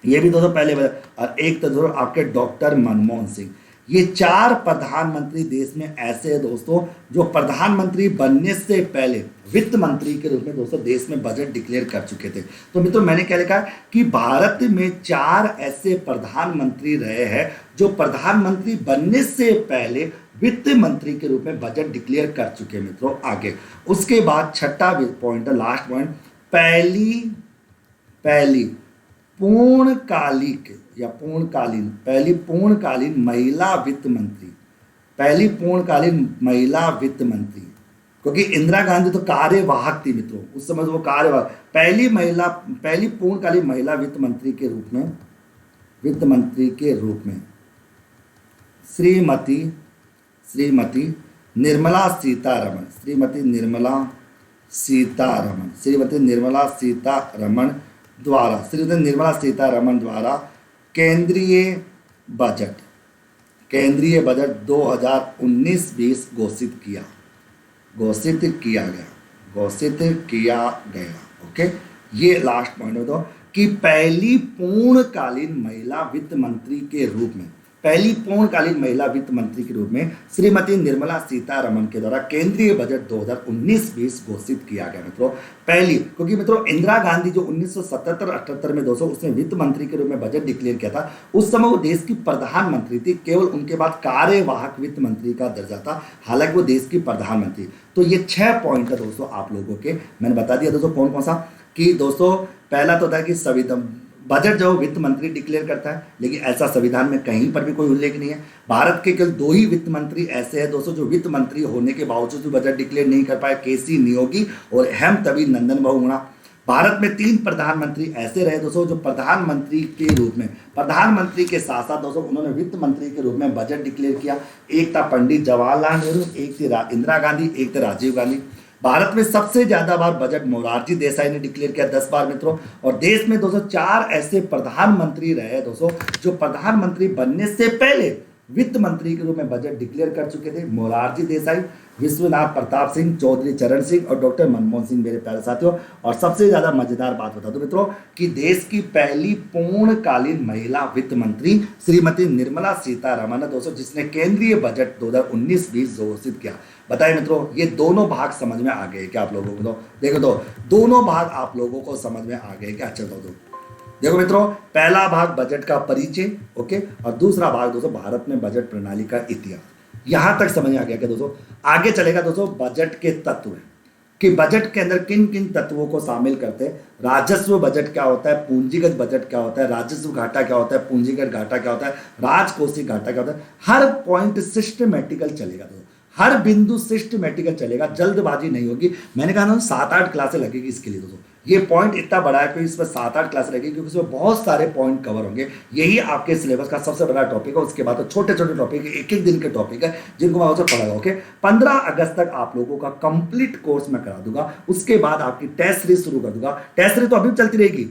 ये भी दोस्तों पहले बजट, और एक तो दोस्तों आपके डॉक्टर मनमोहन सिंह। ये 4 प्रधानमंत्री देश में ऐसे हैं दोस्तों जो प्रधानमंत्री बनने से पहले वित्त मंत्री के रूप में दोस्तों देश में बजट डिक्लेयर कर चुके थे। तो मित्रों मैंने क्या लिखा कि भारत में 4 ऐसे प्रधानमंत्री रहे हैं जो प्रधानमंत्री बनने से पहले वित्त मंत्री के रूप में बजट डिक्लेयर कर चुके हैं मित्रों। आगे उसके बाद छठा पॉइंट, लास्ट पॉइंट, पहली पूर्णकालिक या पूर्णकालीन, पहली पूर्णकालीन महिला वित्त मंत्री, पहली पूर्णकालीन महिला वित्त मंत्री, क्योंकि इंदिरा गांधी तो कार्यवाहक थी मित्रों उस समय, वो कार्यवाहक, पहली पूर्णकालीन महिला वित्त मंत्री के रूप में, वित्त मंत्री के रूप में श्रीमती निर्मला सीतारमण, श्रीमती निर्मला सीतारमण द्वारा केंद्रीय बजट 2019-20 घोषित किया गया। ओके, ये लास्ट पॉइंट हो तो कि पहली पूर्णकालीन महिला वित्त मंत्री के रूप में, पहली पूर्णकालीन महिला वित्त मंत्री के रूप में श्रीमती निर्मला सीतारमण के द्वारा केंद्रीय बजट 2019-20 घोषित किया गया मित्रों। पहली, क्योंकि मित्रों इंदिरा गांधी जो 1977-78 में दोस्तों उसने वित्त मंत्री के रूप में बजट डिक्लेयर किया था, उस समय वो देश की प्रधानमंत्री थी, केवल उनके बाद कार्यवाहक वित्त मंत्री का दर्जा था, हालांकि वो देश की प्रधानमंत्री। तो ये 6 पॉइंट है दोस्तों आप लोगों के, मैंने बता दिया दोस्तों कौन कौन सा, कि दोस्तों पहला तो था कि संविधान बजट जो वित्त मंत्री डिक्लेयर करता है, लेकिन ऐसा संविधान में कहीं पर भी कोई उल्लेख नहीं है। भारत के केवल 2 ही वित्त मंत्री ऐसे हैं दोस्तों जो वित्त मंत्री होने के बावजूद भी बजट डिक्लेयर नहीं कर पाए, केसी नियोगी और हेमतबी नंदन बहुगुणा। भारत में 3 प्रधानमंत्री ऐसे रहे दोस्तों जो प्रधानमंत्री के रूप में, प्रधानमंत्री के साथ साथ दोस्तों उन्होंने वित्त मंत्री के रूप में बजट डिक्लेयर किया। एक था पंडित जवाहरलाल नेहरू, एक थी इंदिरा गांधी, एक था राजीव गांधी। भारत में सबसे ज्यादा बार बजट मोरारजी देसाई ने डिक्लेयर किया, 10 बार मित्रों। और देश में दोस्तों 4 ऐसे प्रधानमंत्री रहे दोस्तों जो प्रधानमंत्री बनने से पहले वित्त मंत्री के रूप में बजट डिक्लेयर कर चुके थे, मोरारजी देसाई, विश्वनाथ प्रताप सिंह, चौधरी चरण सिंह और डॉक्टर मनमोहन सिंह मेरे प्यारे साथियों। और सबसे ज्यादा मजेदार बात बता दूं मित्रों कि देश की पहली पूर्णकालीन महिला वित्त मंत्री श्रीमती निर्मला सीतारमण है दोस्तों, जिसने केंद्रीय बजट 2019-20 घोषित किया। बताइए मित्रों ये दोनों भाग समझ में आ गए क्या आप लोगों को? तो देखो तो दोनों भाग आप लोगों को समझ में आ गए क्या? अच्छा तो देखो मित्रों, पहला भाग बजट का परिचय, ओके, और दूसरा भाग दोस्तों भारत में बजट प्रणाली का इतिहास। यहां तक समझ में आ गया क्या दोस्तों? आगे चलेगा दोस्तों बजट के तत्व कि बजट के अंदर किन किन तत्वों को शामिल करते हैं। राजस्व बजट क्या होता है, पूंजीगत बजट क्या होता है, राजस्व घाटा क्या होता है, पूंजीगत घाटा क्या होता है, राजकोषीय घाटा क्या होता है। हर पॉइंट सिस्टमेटिकल चलेगा दोस्तों, हर बिंदु सिस्टमेटिकल चलेगा, जल्दबाजी नहीं होगी। मैंने कहा ना 7-8 क्लासें लगेगी इसके लिए दोस्तों। ये पॉइंट इतना बड़ा है कि इसमें 7-8 क्लास लगेगी क्योंकि इसमें बहुत सारे पॉइंट कवर होंगे। यही आपके सिलेबस का सबसे बड़ा टॉपिक है। उसके बाद तो छोटे छोटे टॉपिक, एक एक दिन के टॉपिक है जिनको मैं उसे पढ़ाऊंगा। ओके, 15 अगस्त तक आप लोगों का कंप्लीट कोर्स मैं करा दूंगा। उसके बाद आपकी टेस्ट सीरीज शुरू कर दूंगा। टेस्ट सीरीज तो अभी चलती रहेगी,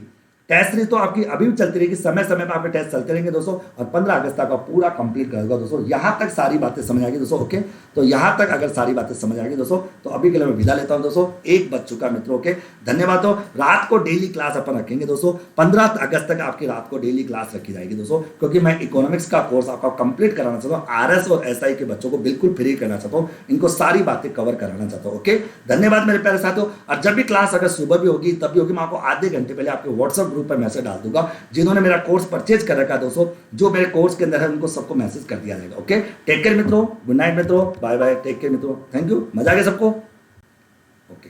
टेस्ट सीरीज तो आपकी अभी भी चलती रहेगी, समय समय पर आपके टेस्ट चलते रहेंगे दोस्तों। और 15 अगस्त तक आप पूरा कंप्लीट करूंगा दोस्तों। यहां तक सारी बातें समझ आ गई दोस्तों? ओके, तो यहां तक अगर सारी बातें समझ आ गई दोस्तों तो अभी के लिए मैं विदा लेता हूं दोस्तों। 1 बज चुका मित्रों। ओके, धन्यवाद। तो रात को डेली क्लास अपन रखेंगे दोस्तों। 15 अगस्त तक आपकी रात को डेली क्लास रखी जाएगी दोस्तों, क्योंकि मैं इकोनॉमिक्स का कोर्स आपका कंप्लीट कराना चाहता हूँ। आरएस और एसआई के बच्चों को बिल्कुल फ्री करना चाहता हूँ, इनको सारी बातें कवर कराना चाहता हूँ। ओके, धन्यवाद मेरे प्यारे साथियों। और जब भी क्लास अगर सुबह भी होगी तब भी होगी, मैं आपको आधे घंटे पहले आपके व्हाट्सएप ग्रुप पर मैसेज डाल दूंगा। जिन्होंने मेरा कोर्स परचेज कर रखा है दोस्तों, जो मेरे कोर्स के अंदर है उनको सबको मैसेज कर दिया जाएगा। ओके, टेक केयर मित्रों, गुड नाइट मित्रों, बाय बाय, टेक केयर मित्रों, थैंक यू। मजा आ गया सबको? ओके।